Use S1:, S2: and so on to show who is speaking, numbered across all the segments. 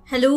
S1: Hello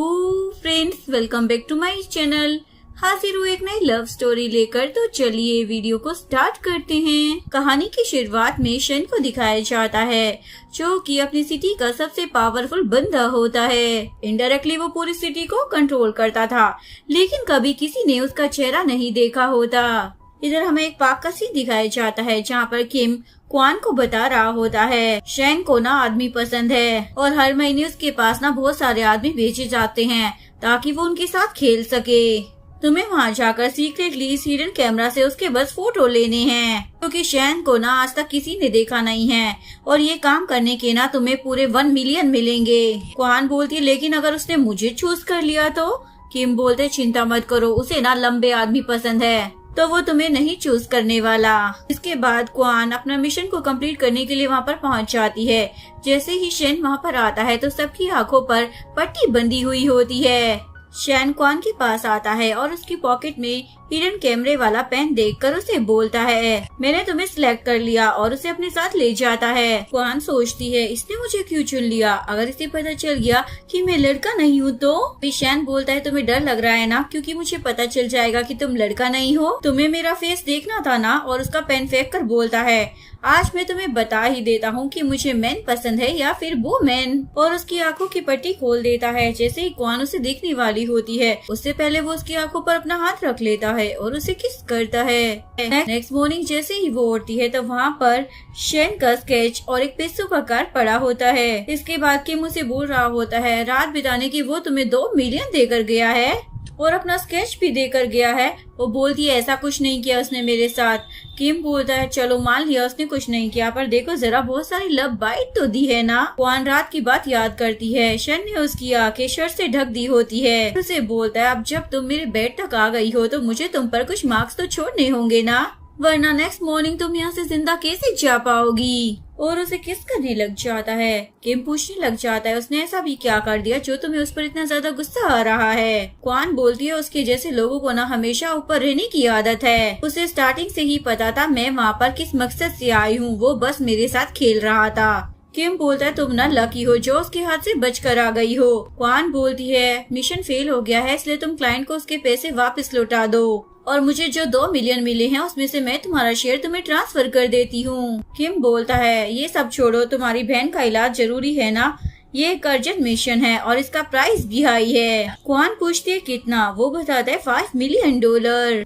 S1: friends, welcome back to my channel. हाजिर हूँ एक नई लव स्टोरी लेकर। तो चलिए वीडियो को स्टार्ट करते हैं। कहानी की शुरुआत में शन को दिखाया जाता है जो कि अपनी सिटी का सबसे पावरफुल बंदा होता है। इनडायरेक्टली वो पूरी सिटी को कंट्रोल करता था, लेकिन कभी किसी ने उसका चेहरा नहीं देखा होता। इधर हमें एक पार्क का सीन दिखाया जाता है जहाँ पर किम क्वान को बता रहा होता है शैन को ना आदमी पसंद है और हर महीने उसके पास ना बहुत सारे आदमी भेजे जाते हैं ताकि वो उनके साथ खेल सके। तुम्हें वहाँ जाकर सीक्रेटली इस हिडन कैमरा से उसके बस फोटो लेने हैं, क्योंकि शैन को ना आज तक किसी ने देखा नहीं है और ये काम करने के ना तुम्हें पूरे 1 मिलियन मिलेंगे। क्वान बोलती है लेकिन अगर उसने मुझे चूज कर लिया तो? किम बोलते चिंता मत करो, उसे ना लंबे आदमी पसंद है तो वो तुम्हें नहीं चूज करने वाला। इसके बाद क्वान अपना मिशन को कंप्लीट करने के लिए वहाँ पर पहुँच जाती है। जैसे ही शैन वहाँ पर आता है तो सबकी आंखों पर पट्टी बंधी हुई होती है। शैन क्वान के पास आता है और उसकी पॉकेट में हिडन कैमरे वाला पेन देखकर उसे बोलता है मैंने तुम्हें सिलेक्ट कर लिया और उसे अपने साथ ले जाता है। क्वान सोचती है इसने मुझे क्यों चुन लिया, अगर इसे पता चल गया कि मैं लड़का नहीं हूँ तो? शैन बोलता है तुम्हें डर लग रहा है ना, क्योंकि मुझे पता चल जाएगा कि तुम लड़का नहीं हो। तुम्हें मेरा फेस देखना था ना? और उसका पेन फेंक कर बोलता है आज मैं तुम्हें बता ही देता हूँ कि मुझे मैन पसंद है या फिर वो मैन। और उसकी आंखों की पट्टी खोल देता है। जैसे ही क्वान उसे देखने वाली होती है उससे पहले वो उसकी आंखों पर अपना हाथ रख लेता है और उसे किस करता है। नेक्स्ट मॉर्निंग जैसे ही वो उठती है तो वहाँ पर शैन का स्केच और एक पैसों का कार्ड पड़ा होता है। इसके बाद किम उसे बोल रहा होता है रात बिताने की वो तुम्हें 2 मिलियन देकर गया है और अपना स्केच भी देकर गया है। वो बोलती है ऐसा कुछ नहीं किया उसने मेरे साथ। किम बोलता है चलो मान लिया उसने कुछ नहीं किया, पर देखो जरा बहुत सारी लव बाइट तो दी है ना। क्वान रात की बात याद करती है। शन ने उसकी आंखें शर्ट से ढक दी होती है। उसे बोलता है अब जब तुम मेरे बेड तक आ गई हो तो मुझे तुम पर कुछ मार्क्स तो छोड़ने होंगे ना, वरना नेक्स्ट मॉर्निंग तुम यहाँ से जिंदा कैसे जा पाओगी। और उसे किस करने लग जाता है। किम पूछने लग जाता है उसने ऐसा भी क्या कर दिया जो तुम्हें उस पर इतना ज्यादा गुस्सा आ रहा है। क्वान बोलती है उसके जैसे लोगों को ना हमेशा ऊपर रहने की आदत है। उसे स्टार्टिंग से ही पता था मैं वहाँ पर किस मकसद से आई हूँ, वो बस मेरे साथ खेल रहा था। किम बोलता है तुम ना लकी हो जो उसके हाथ से बचकर आ गई हो। क्वान बोलती है मिशन फेल हो गया है इसलिए तुम क्लाइंट को उसके पैसे वापस लौटा दो और मुझे जो 2 मिलियन मिले हैं उसमें से मैं तुम्हारा शेयर तुम्हें ट्रांसफर कर देती हूँ। किम बोलता है ये सब छोड़ो, तुम्हारी बहन का इलाज जरूरी है ना, ये एक अर्जेंट मिशन है और इसका प्राइस भी हाई है। क्वान पूछती है कितना? वो बताता है $5 मिलियन।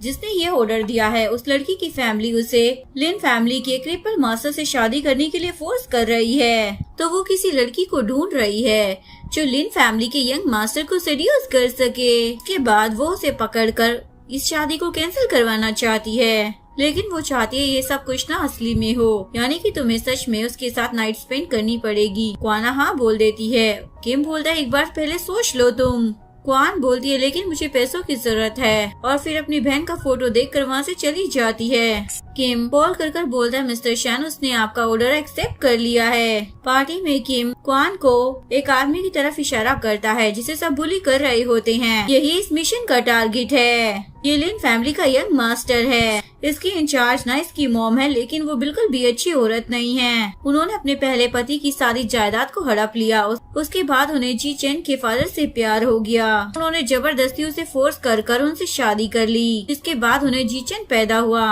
S1: जिसने ये ऑर्डर दिया है उस लड़की की फैमिली उसे लिन फैमिली के क्रिपल मास्टर से शादी करने के लिए फोर्स कर रही है, तो वो किसी लड़की को ढूंढ रही है जो लिन फैमिली के यंग मास्टर को सेड्यूस कर सके। इसके बाद वो उसे पकड़कर इस शादी को कैंसिल करवाना चाहती है, लेकिन वो चाहती है ये सब कुछ ना असली में हो, यानी कि तुम्हें सच में उसके साथ नाइट स्पेंड करनी पड़ेगी। क्वाना हाँ बोल देती है। किम बोलता है एक बार पहले सोच लो तुम। क्वान बोलती है लेकिन मुझे पैसों की जरूरत है और फिर अपनी बहन का फोटो देखकर वहाँ से चली जाती है। किम कॉल कर बोलता है मिस्टर शैन उसने आपका ऑर्डर एक्सेप्ट कर लिया है। पार्टी में किम क्वान को एक आदमी की तरफ इशारा करता है जिसे सब बुली कर रहे होते हैं। यही इस मिशन का टारगेट है। ये लिन फैमिली का यंग मास्टर है। इसकी इंचार्ज ना इसकी मॉम है, लेकिन वो बिल्कुल भी अच्छी औरत नहीं है। उन्होंने अपने पहले पति की सारी जायदाद को हड़प लिया। उसके बाद उन्हें जी चेन के फादर से प्यार हो गया। उन्होंने जबरदस्ती उसे फोर्स कर उनसे शादी कर ली। इसके बाद उन्हें जी चेन पैदा हुआ।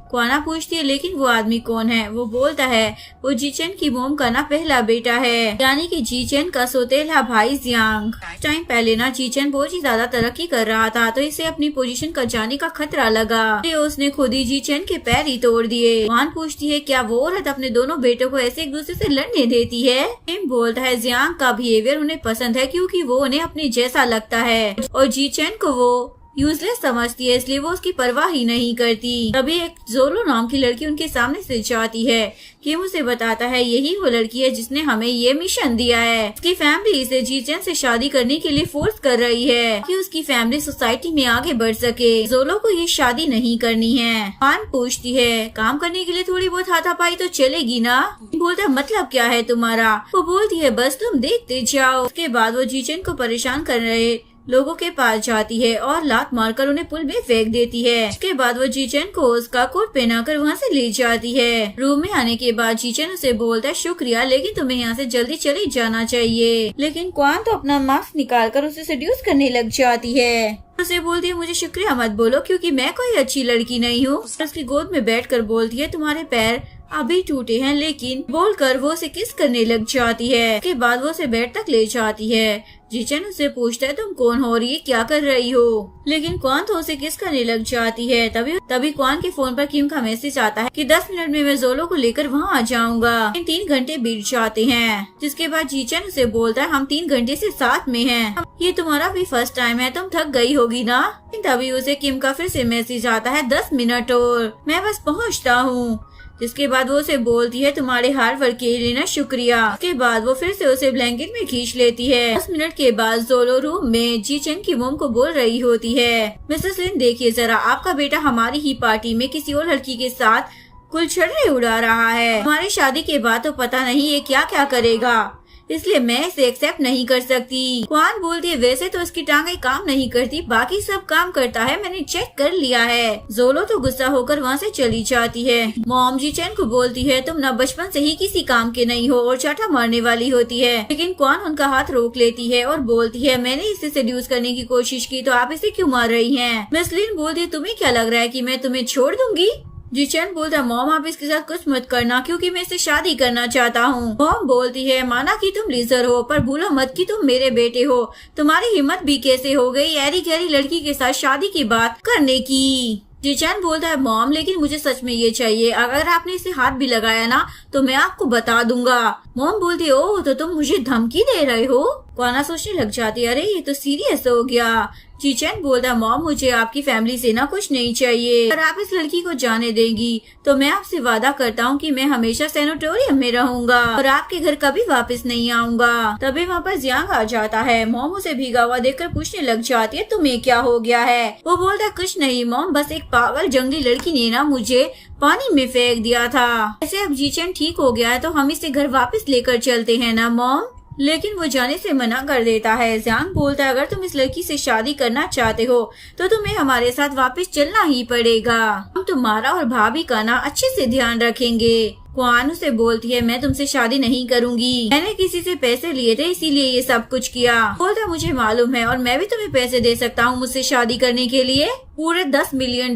S1: क्वाना पूछती है लेकिन वो आदमी कौन है? वो बोलता है वो जी चेन की मॉम का ना पहला बेटा है, यानी कि जी चेन का सौतेला भाई जियांग। टाइम पहले ना जी चेन बहुत ही ज्यादा तरक्की कर रहा था तो इसे अपनी पोजीशन का जाने का खतरा लगा। उसने खुद ही जी चेन के पैर ही तोड़ दिए। वान पूछती है क्या वो औरत अपने दोनों बेटों को ऐसे एक दूसरे से लड़ने देती है? किम बोलता है जियांग का बिहेवियर उन्हें पसंद है क्योंकि वो उन्हें अपने जैसा लगता है और जी चेन को वो यूजलेस समझती है, इसलिए वो उसकी परवाह ही नहीं करती। तभी एक जोलो नाम की लड़की उनके सामने से जाती है। किम उसे बताता है यही वो लड़की है जिसने हमें ये मिशन दिया है। उसकी फैमिली इसे जी चेन से शादी करने के लिए फोर्स कर रही है कि उसकी फैमिली सोसाइटी में आगे बढ़ सके। जोलो को ये शादी नहीं करनी है। खान पूछती है काम करने के लिए थोड़ी बहुत हाथापाई तो चलेगी ना? बोलता मतलब क्या है तुम्हारा? वो बोलती है बस तुम देखते जाओ। उसके बाद वो जी चेन को परेशान कर रहे लोगों के पास जाती है और लात मारकर उन्हें पुल में फेंक देती है। उसके बाद वो जीचन को उसका कोट पहनाकर वहाँ से ले जाती है। रूम में आने के बाद जीचन उसे बोलता है शुक्रिया, लेकिन तुम्हें यहाँ से जल्दी चले जाना चाहिए। लेकिन क्वान तो अपना मास्क निकालकर उसे सेड्यूस करने लग जाती है। उसे बोलती है मुझे शुक्रिया मत बोलो क्योंकि मैं कोई अच्छी लड़की नहीं हूँ। उसकी गोद में बैठकर बोलती है तुम्हारे पैर अभी टूटे हैं, लेकिन बोलकर वो उसे किस करने लग जाती है। उसके बाद वो उसे बेड तक ले जाती है। जीचन उससे पूछता है तुम कौन हो और ये क्या कर रही हो, लेकिन क्वान तो उसे किस करने लग जाती है। तभी क्वान के फोन पर किम का मैसेज आता है कि 10 मिनट में मैं जोलो को लेकर वहाँ आ जाऊंगा। 3 घंटे बीत जाते हैं, जिसके बाद जीचन उसे बोलता है हम 3 घंटे से साथ में हैं। ये तुम्हारा भी फर्स्ट टाइम है, तुम थक गई होगी ना। तभी उसे किम का फिर से मैसेज आता है 10 मिनट और मैं बस पहुँचता हूँ। जिसके बाद वो उसे बोलती है तुम्हारे हार्ड वर्क के लिए ना शुक्रिया। उसके बाद वो फिर से उसे ब्लैंकेट में खींच लेती है। 10 मिनट के बाद जोलो रूम में जीचन की मोम को बोल रही होती है मिसेस लिन देखिए जरा, आपका बेटा हमारी ही पार्टी में किसी और लड़की के साथ गुलछड़े उड़ा रहा है। हमारी शादी के बाद तो पता नहीं ये क्या क्या करेगा, इसलिए मैं इसे एक्सेप्ट नहीं कर सकती। क्वान बोलती है वैसे तो इसकी टांगें काम नहीं करती, बाकी सब काम करता है, मैंने चेक कर लिया है। जोलो तो गुस्सा होकर वहाँ से चली जाती है। मॉम जीचन को बोलती है तुम ना बचपन से ही किसी काम के नहीं हो और चाटा मारने वाली होती है। लेकिन क्वान उनका हाथ रोक लेती है और बोलती है मैंने इसे सेड्यूस करने की कोशिश की तो आप इसे क्यों मार रही हैं? मिस लिन बोलती है तुम्हें क्या लग रहा है कि मैं तुम्हें छोड़ दूंगी? जीचन बोलता है मॉम आप इसके साथ कुछ मत करना क्योंकि मैं इससे शादी करना चाहता हूँ। मॉम बोलती है माना कि तुम लीजर हो पर भूलो मत कि तुम मेरे बेटे हो। तुम्हारी हिम्मत भी कैसे हो गई ऐरी गहरी लड़की के साथ शादी की बात करने की। जीचन बोलता है मॉम लेकिन मुझे सच में ये चाहिए, अगर आपने इसे हाथ भी लगाया ना तो मैं आपको बता दूंगा। मॉम बोलती है ओह तो तुम मुझे धमकी दे रहे हो। क्वाना सोचने लग जाती है अरे ये तो सीरियस हो गया। जीचन बोलता है मॉम मुझे आपकी फैमिली से ना कुछ नहीं चाहिए, अगर आप इस लड़की को जाने देंगी तो मैं आपसे वादा करता हूँ कि मैं हमेशा सैनिटोरियम में रहूंगा और आपके घर कभी वापस नहीं आऊंगा। तभी वहाँ पर जियांग आ जाता है। मॉम उसे भीगा हुआ देखकर पूछने लग जाती है तुम्हें क्या हो गया है? वो बोलता है कुछ नहीं मॉम, बस एक पागल जंगली लड़की ने ना मुझे पानी में फेंक दिया था। ऐसे अब जीचन ठीक हो गया है तो हम इसे घर वापस लेकर चलते हैं ना मॉम? लेकिन वो जाने से मना कर देता है। जियांग बोलता है अगर तुम इस लड़की से शादी करना चाहते हो तो तुम्हें हमारे साथ वापस चलना ही पड़ेगा। हम तुम्हारा और भाभी का ना अच्छे से ध्यान रखेंगे। क्वान उसे बोलती है मैं तुमसे शादी नहीं करूंगी, मैंने किसी से पैसे लिए थे इसीलिए ये सब कुछ किया। बोलता मुझे मालूम है और मैं भी तुम्हें पैसे दे सकता हूँ मुझसे शादी करने के लिए, पूरे $10 मिलियन।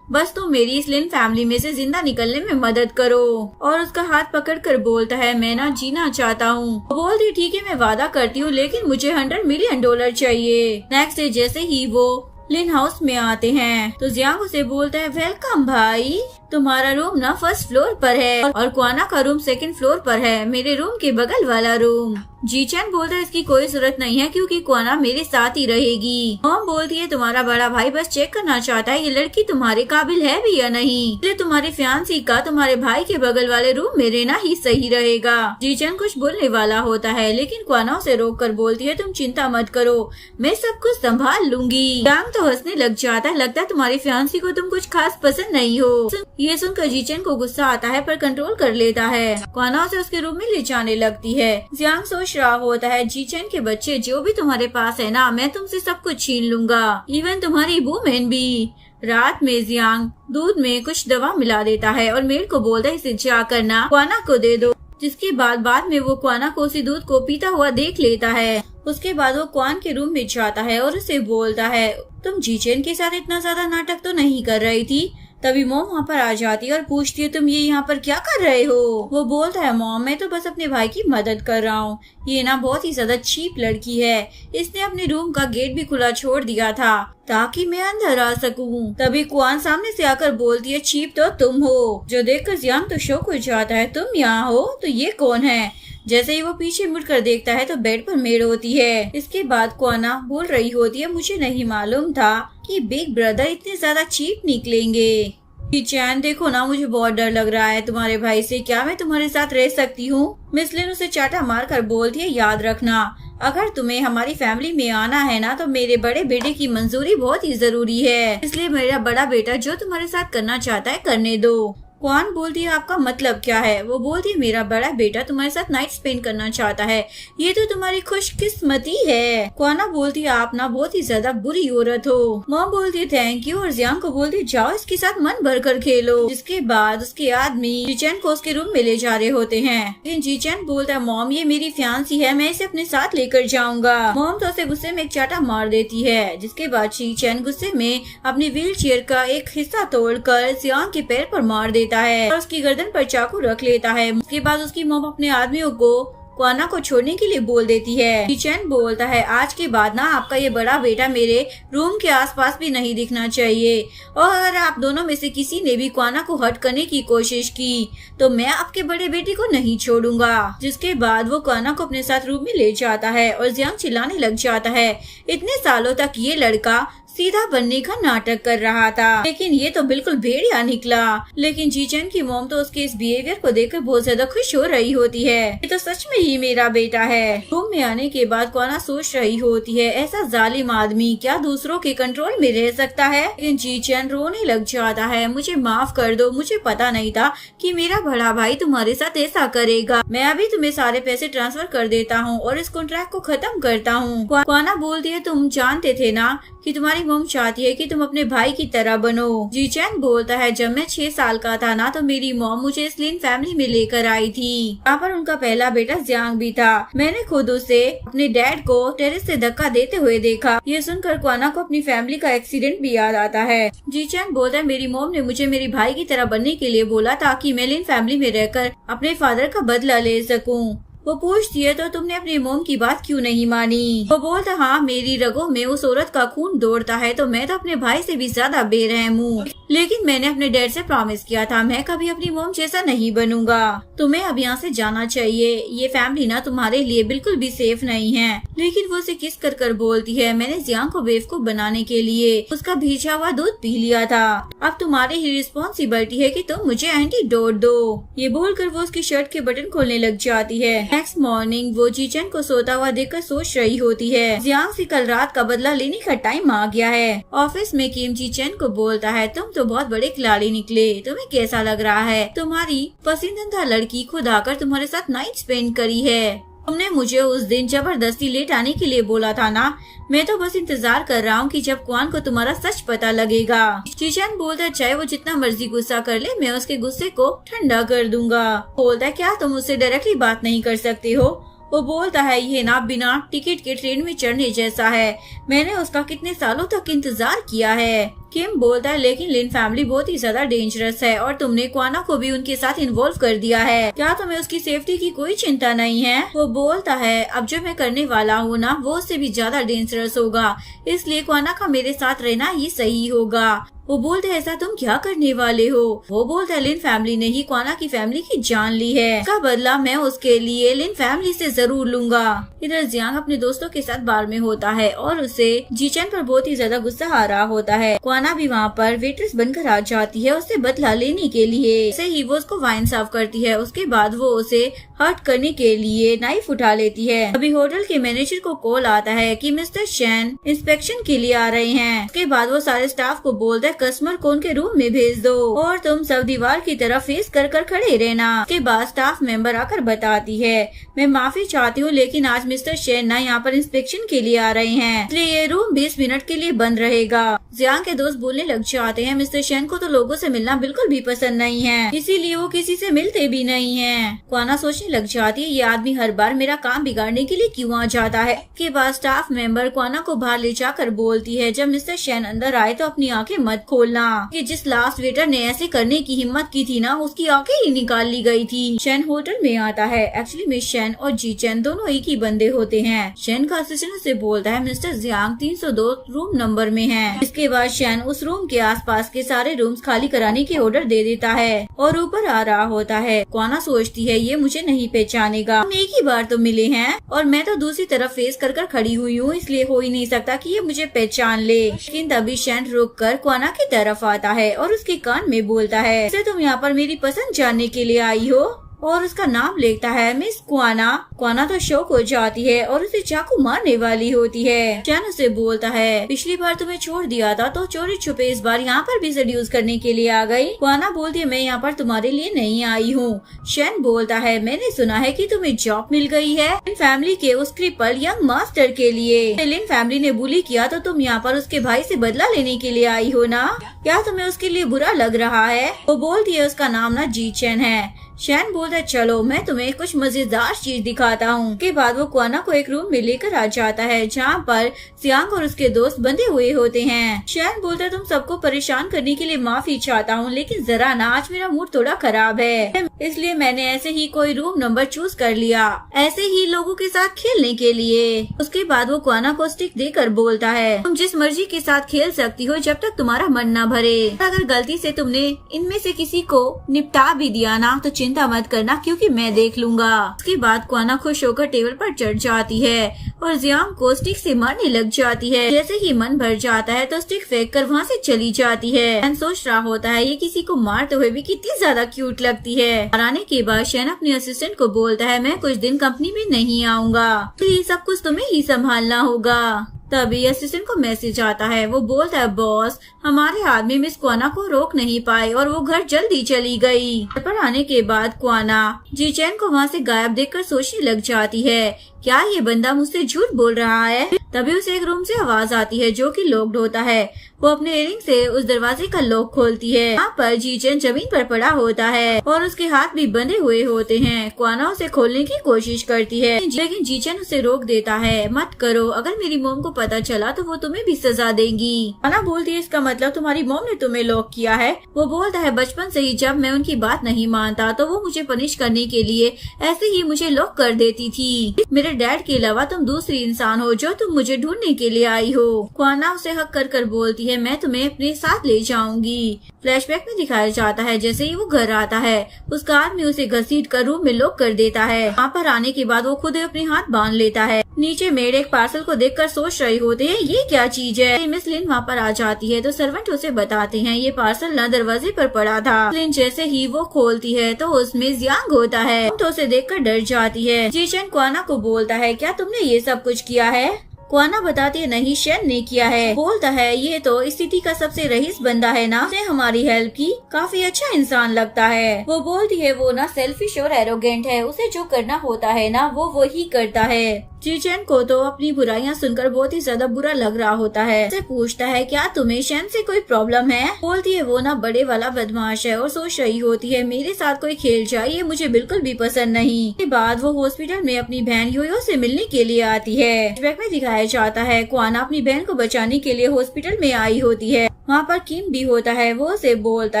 S1: बस तुम मेरी इस लिन फैमिली में से जिंदा निकलने में मदद करो। और उसका हाथ पकड़कर बोलता है मैं ना जीना चाहता हूँ। बोलती ठीक है मैं वादा करती हूँ लेकिन मुझे $100 मिलियन चाहिए। नेक्स्ट डे जैसे ही वो लिन हाउस में आते हैं तो जियांग उसे बोलता है वेलकम भाई, तुम्हारा रूम ना फर्स्ट फ्लोर पर है और क्वाना का रूम सेकंड फ्लोर पर है, मेरे रूम के बगल वाला रूम। जीचन बोलता है इसकी कोई जरूरत नहीं है क्योंकि क्वाना मेरे साथ ही रहेगी। मॉम बोलती है तुम्हारा बड़ा भाई बस चेक करना चाहता है ये लड़की तुम्हारे काबिल है भी या नहीं, इसलिए तुम्हारी फियांसी का तुम्हारे भाई के बगल वाले रूम में रहना ही सही रहेगा। जीचन कुछ बोलने वाला होता है लेकिन क्वाना उसे रोक कर बोलती है तुम चिंता मत करो, मैं सब कुछ संभाल लूंगी। जियांग तो हंसने लग जाता है, लगता है तुम्हारी फियांसी को तुम कुछ खास पसंद नहीं हो। ये सुनकर जीचन को गुस्सा आता है पर कंट्रोल कर लेता है। क्वाना उसे उसके रूम में ले जाने लगती है। जियांग सोच रहा होता है जीचन के बच्चे जो भी तुम्हारे पास है ना मैं तुमसे सब कुछ छीन लूंगा, इवन तुम्हारी वुमेन भी। रात में जियांग दूध में कुछ दवा मिला देता है और मेड को बोलता है इसे जा करना क्वाना को दे दो। जिसके बाद में वो क्वाना को उसी दूध को पीता हुआ देख लेता है। उसके बाद वो क्वान के रूम में जाता है और उसे बोलता है तुम जीचन के साथ इतना ज्यादा नाटक तो नहीं कर रही थी। तभी मॉम वहाँ पर आ जाती है और पूछती है तुम ये यहाँ पर क्या कर रहे हो? वो बोलता है मॉम मैं तो बस अपने भाई की मदद कर रहा हूँ, ये ना बहुत ही ज्यादा चीप लड़की है, इसने अपने रूम का गेट भी खुला छोड़ दिया था ताकि मैं अंदर आ सकूं। तभी क्वान सामने से आकर बोलती है चीप तो तुम हो, जो देखकर जियांग तो शौक हो जाता है तुम यहाँ हो तो ये कौन है? जैसे ही वो पीछे मुड़कर देखता है तो बेड पर मेड होती है। इसके बाद क्वाना बोल रही होती है मुझे नहीं मालूम था कि बिग ब्रदर इतने ज्यादा चीप निकलेंगे। चैन देखो ना मुझे बहुत डर लग रहा है तुम्हारे भाई से, क्या मैं तुम्हारे साथ रह सकती हूँ? मिस लिन उसे चाटा मार कर बोलती है याद रखना अगर तुम्हें हमारी फैमिली में आना है ना तो मेरे बड़े बेटे की मंजूरी बहुत ही जरूरी है, इसलिए मेरा बड़ा बेटा जो तुम्हारे साथ करना चाहता है करने दो। क्वान बोलती है आपका मतलब क्या है? वो बोलती है मेरा बड़ा बेटा तुम्हारे साथ नाइट स्पेंड करना चाहता है, ये तो तुम्हारी खुशकिस्मती है। क्वाना बोलती है आप ना बहुत ही ज्यादा बुरी औरत हो। मॉम बोलती है थैंक यू और जियांग को बोलती है जाओ इसके साथ मन भर कर खेलो। जिसके बाद उसके आदमी जीचैन को उसके रूम में ले जा रहे होते हैं, लेकिन जीचैन बोलता है मॉम ये मेरी फियांसी है, मैं इसे अपने साथ लेकर जाऊंगा। मॉम तो उसे गुस्से में एक चाटा मार देती है। जिसके बाद जीचैन गुस्से में अपनी व्हील चेयर का एक हिस्सा तोड़कर जियांग के पैर पर मार देता है और उसकी गर्दन पर चाकू रख लेता है। उसके बाद उसकी मॉम अपने आदमियों को क्वाना को छोड़ने के लिए बोल देती है। जीचैन बोलता है आज के बाद ना आपका ये बड़ा बेटा मेरे रूम के आसपास भी नहीं दिखना चाहिए और अगर आप दोनों में से किसी ने भी क्वाना को हर्ट करने की कोशिश की तो मैं आपके बड़े बेटे को नहीं छोड़ूंगा। जिसके बाद वो क्वाना को अपने साथ रूम में ले जाता है और जियांग चिल्लाने लग जाता है इतने सालों तक ये लड़का सीधा बनने का नाटक कर रहा था, लेकिन ये तो बिल्कुल भेड़िया निकला। लेकिन जीचैन की मॉम तो उसके इस बिहेवियर को देखकर बहुत ज्यादा खुश हो रही होती है, ये तो सच में ही मेरा बेटा है। रूम में आने के बाद क्वाना सोच रही होती है ऐसा जालिम आदमी क्या दूसरों के कंट्रोल में रह सकता है। लेकिन जीचैन रोने लग जाता है मुझे माफ कर दो, मुझे पता नहीं था कि मेरा बड़ा भाई तुम्हारे साथ ऐसा करेगा। मैं अभी तुम्हें सारे पैसे ट्रांसफर कर देता हूँ और इस कॉन्ट्रैक्ट को खत्म करता हूँ। क्वाना बोलती है तुम जानते थे ना कि तुम्हारी मॉम चाहती है कि तुम अपने भाई की तरह बनो। जीचैन बोलता है जब मैं 6 साल का था ना तो मेरी मॉम मुझे इस लिन फैमिली में लेकर आई थी, यहाँ पर उनका पहला बेटा जियांग भी था। मैंने खुद उसे अपने डैड को टेरेस से धक्का देते हुए देखा। ये सुनकर क्वाना को अपनी फैमिली का एक्सीडेंट भी याद आता है। जीचैन बोलता है मेरी मॉम ने मुझे मेरे भाई की तरह बनने के लिए बोला ताकि मैं लिन फैमिली में रहकर अपने फादर का बदला ले सकूं। वो पूछती है तो तुमने अपनी मॉम की बात क्यों नहीं मानी? वो बोलता हाँ मेरी रगों में उस औरत का खून दौड़ता है तो मैं तो अपने भाई से भी ज्यादा बेरहम हूँ, लेकिन मैंने अपने डैड से प्रॉमिस किया था मैं कभी अपनी मॉम जैसा नहीं बनूंगा। तुम्हें अब यहाँ से जाना चाहिए, ये फैमिली ना तुम्हारे लिए बिल्कुल भी सेफ नहीं है। लेकिन वो उसे किस कर कर बोलती है मैंने जियांग को बेवकूफ बनाने के लिए उसका भेजा हुआ दूध पी लिया था, अब तुम्हारी ही रिस्पॉन्सिबिलिटी है कि तुम मुझे एंटीडोट दो। ये बोलकर वो उसकी शर्ट के बटन खोलने लग जाती है। नेक्स्ट मॉर्निंग वो जीचैन को सोता हुआ देखकर सोच रही होती है जियांग से कल रात का बदला लेने का टाइम आ गया है। ऑफिस में किम जीचैन को बोलता है तुम तो बहुत बड़े खिलाड़ी निकले, तुम्हें कैसा लग रहा है? तुम्हारी पसंदीदा लड़की खुद आकर तुम्हारे साथ नाइट स्पेंड करी है। तुमने मुझे उस दिन जबरदस्ती लेट आने के लिए बोला था ना, मैं तो बस इंतजार कर रहा हूँ कि जब क्वान को तुम्हारा सच पता लगेगा। जीचैन बोलता है चाहे वो जितना मर्जी गुस्सा कर ले मैं उसके गुस्से को ठंडा कर दूंगा। बोलता है क्या तुम उससे डायरेक्टली बात नहीं कर सकते हो? वो बोलता है ये ना बिना टिकट के ट्रेन में चढ़ने जैसा है, मैंने उसका कितने सालों तक इंतजार किया है। किम बोलता है लेकिन लिन फैमिली बहुत ही ज्यादा डेंजरस है और तुमने क्वाना को भी उनके साथ इन्वॉल्व कर दिया है, क्या तुम्हें उसकी सेफ्टी की कोई चिंता नहीं है? वो बोलता है अब जो मैं करने वाला हूँ ना वो उससे भी ज्यादा डेंजरस होगा, इसलिए क्वाना का मेरे साथ रहना ही सही होगा। वो बोलते हैं ऐसा तुम क्या करने वाले हो? वो बोलता है लिन फैमिली ने ही क्वाना की फैमिली की जान ली है, इसका बदला मैं उसके लिए लिन फैमिली से जरूर लूंगा। इधर जियांग अपने दोस्तों के साथ बार में होता है और उसे जीचैन पर बहुत ही ज्यादा गुस्सा आ रहा होता है। क्वाना भी वहाँ पर वेट्रेस बनकर आ जाती है उससे बदला लेने के लिए। ऐसे ही वो उसको वाइन सर्व करती है, उसके बाद वो उसे हर्ट करने के लिए नाइफ उठा लेती है। अभी होटल के मैनेजर को कॉल आता है कि मिस्टर शैन इंस्पेक्शन के लिए आ रहे हैं। उसके बाद वो सारे स्टाफ को बोलता है कस्टमर को उनके रूम में भेज दो और तुम सब दीवार की तरफ फेस कर कर खड़े रहना। उसके बाद स्टाफ मेंबर आकर बताती है मैं माफी चाहती हूँ लेकिन आज मिस्टर शैन ना यहाँ पर इंस्पेक्शन के लिए आ रहे हैं, इसलिए ये रूम 20 मिनट के लिए बंद रहेगा। जियांग के दोस्त बोलने लग जाते हैं मिस्टर शैन को तो लोगों से मिलना बिल्कुल भी पसंद नहीं है, इसीलिए वो किसी से मिलते भी नहीं है। क्वाना सोचने लग जाती है ये आदमी हर बार मेरा काम बिगाड़ने के लिए क्यों आ जाता है। के बाद स्टाफ मेंबर क्वाना को बाहर ले जाकर बोलती है जब मिस्टर शैन अंदर आए तो अपनी आंखें मत खोलना, कि जिस लास्ट वेटर ने ऐसे करने की हिम्मत की थी ना उसकी आंखें ही निकाल ली गई थी। शैन होटल में आता है, एक्चुअली में शैन और जीचैन दोनों एक ही बंदे होते हैं। शैन का असिस्टेंट से बोलता है मिस्टर जियांग 302 रूम नंबर में है। इसके बाद शैन उस रूम के आसपास के सारे रूम्स खाली कराने के ऑर्डर दे देता है और ऊपर आ रहा होता है। क्वाना सोचती है ये मुझे नहीं पहचानेगा, हम एक ही बार तो मिले हैं और मैं तो दूसरी तरफ फेस कर कर खड़ी हुई हूँ, इसलिए हो ही नहीं सकता कि ये मुझे पहचान ले। लेकिन तभी शैन रुक कर क्वाना की तरफ आता है और उसके कान में बोलता है तुम यहाँ पर मेरी पसंद जानने के लिए आई हो? और उसका नाम लेता है मिस क्वाना। क्वाना तो शौक हो जाती है और उसे चाकू मारने वाली होती है। शैन उसे बोलता है, पिछली बार तुम्हें छोड़ दिया था तो चोरी छुपे इस बार यहाँ पर भी सेड्यूस करने के लिए आ गई। क्वाना बोलती है, मैं यहाँ पर तुम्हारे लिए नहीं आई हूँ। शैन बोलता है, मैंने सुना है कि तुम्हें जॉब मिल गई है लिन फैमिली के उस क्रिपल यंग मास्टर के लिए। लिन फैमिली ने बुली किया तो तुम यहाँ पर उसके भाई से बदला लेने के लिए आई हो ना? क्या तुम्हें उसके लिए बुरा लग रहा है? वो बोलती है, उसका नाम ना जी चेन है। शैन बोलता है, चलो मैं तुम्हें कुछ मजेदार चीज दिखाता हूँ। के बाद वो क्वाना को एक रूम में लेकर आ जाता है जहाँ पर सियांग और उसके दोस्त बंधे हुए होते हैं। शैन बोलता है, तुम सबको परेशान करने के लिए माफी चाहता हूँ, लेकिन जरा ना आज मेरा मूड थोड़ा खराब है, इसलिए मैंने ऐसे ही कोई रूम नंबर चूज कर लिया, ऐसे ही लोगों के साथ खेलने के लिए। उसके बाद वो क्वाना को स्टिक देकर बोलता है, तुम जिस मर्जी के साथ खेल सकती हो जब तक तुम्हारा मन न भरे। अगर गलती से तुमने इनमें से किसी को निपटा भी दिया ना तो चिंता मत करना, क्योंकि मैं देख लूंगा। उसके बाद क्वाना खुश होकर टेबल पर चढ़ जाती है और जियांग को स्टिक से मारने लग जाती है। जैसे ही मन भर जाता है तो स्टिक फेंक कर वहाँ से चली जाती है। शैन सोच रहा होता है, ये किसी को मारते हुए भी कितनी ज्यादा क्यूट लगती है। और आने के बाद शैन अपने असिस्टेंट को बोलता है, मैं कुछ दिन कंपनी में नहीं आऊंगा, तो ये सब कुछ तुम्हें ही संभालना होगा। तभी असिस्टेंट को मैसेज आता है। वो बोलता है, बॉस हमारे आदमी मिस क्वाना को रोक नहीं पाए और वो घर जल्दी चली गई। घर पर आने के बाद क्वाना जी चैन को वहाँ से गायब देखकर सोचने लग जाती है, क्या ये बंदा मुझसे झूठ बोल रहा है? तभी उसे एक रूम से आवाज आती है जो कि लॉक्ड होता है। वो अपने इयरिंग से उस दरवाजे का लॉक खोलती है। यहाँ पर जीचन जमीन पर पड़ा होता है और उसके हाथ भी बंधे हुए होते हैं। क्वाना उसे खोलने की कोशिश करती है, लेकिन जीचन उसे रोक देता है। मत करो, अगर मेरी मॉम को पता चला तो वो तुम्हें भी सजा देंगी। क्वाना बोलती है, इसका मतलब तुम्हारी मॉम ने तुम्हें लॉक किया है? वो बोलता है, बचपन से ही जब मैं उनकी बात नहीं मानता तो वो मुझे पनिश करने के लिए ऐसे ही मुझे लॉक कर देती थी। मेरे डैड के अलावा तुम दूसरी इंसान हो जो तुम मुझे ढूंढने के लिए आई हो। क्वाना उसे हक कर कर बोलती है, मैं तुम्हें अपने साथ ले जाऊंगी। फ्लैशबैक में दिखाया जाता है जैसे ही वो घर आता है उसका आदमी उसे घसीट कर रूम में लॉक कर देता है। वहाँ पर आने के बाद वो खुद अपने हाथ बांध लेता है। नीचे मेड एक पार्सल को देखकर सोच रहे होते हैं, ये क्या चीज है? मिस लिन वहाँ पर आ जाती है तो सर्वेंट उसे बताते हैं, ये पार्सल न दरवाजे पर पड़ा था। लिन जैसे ही वो खोलती है तो उसमें जियांग होता है तो उसे देखकर डर जाती है। जीचन क्वाना को बोलता है, क्या तुमने ये सब कुछ किया है? क्वाना बताती है, नहीं शैन ने किया है। बोलता है, ये तो इस सिटी का सबसे रईस बंदा है ना, उसने हमारी हेल्प की, काफी अच्छा इंसान लगता है। वो बोलती है, वो ना सेल्फिश और एरोगेंट है, उसे जो करना होता है ना वो वही करता है। जीचन को तो अपनी बुराइयां सुनकर बहुत ही ज्यादा बुरा लग रहा होता है। उसे पूछता है, क्या तुम्हें शैन से कोई प्रॉब्लम है? बोलती है, वो ना बड़े वाला बदमाश है और सोच रही होती है मेरे साथ कोई खेल जाए, ये मुझे बिल्कुल भी पसंद नहीं। के बाद वो हॉस्पिटल में अपनी बहन योयो से मिलने के लिए आती है। फ्लैशबैक में दिखाया जाता है क्वाना अपनी बहन को बचाने के लिए हॉस्पिटल में आई होती है। वहाँ पर किम भी होता है। वो उसे बोलता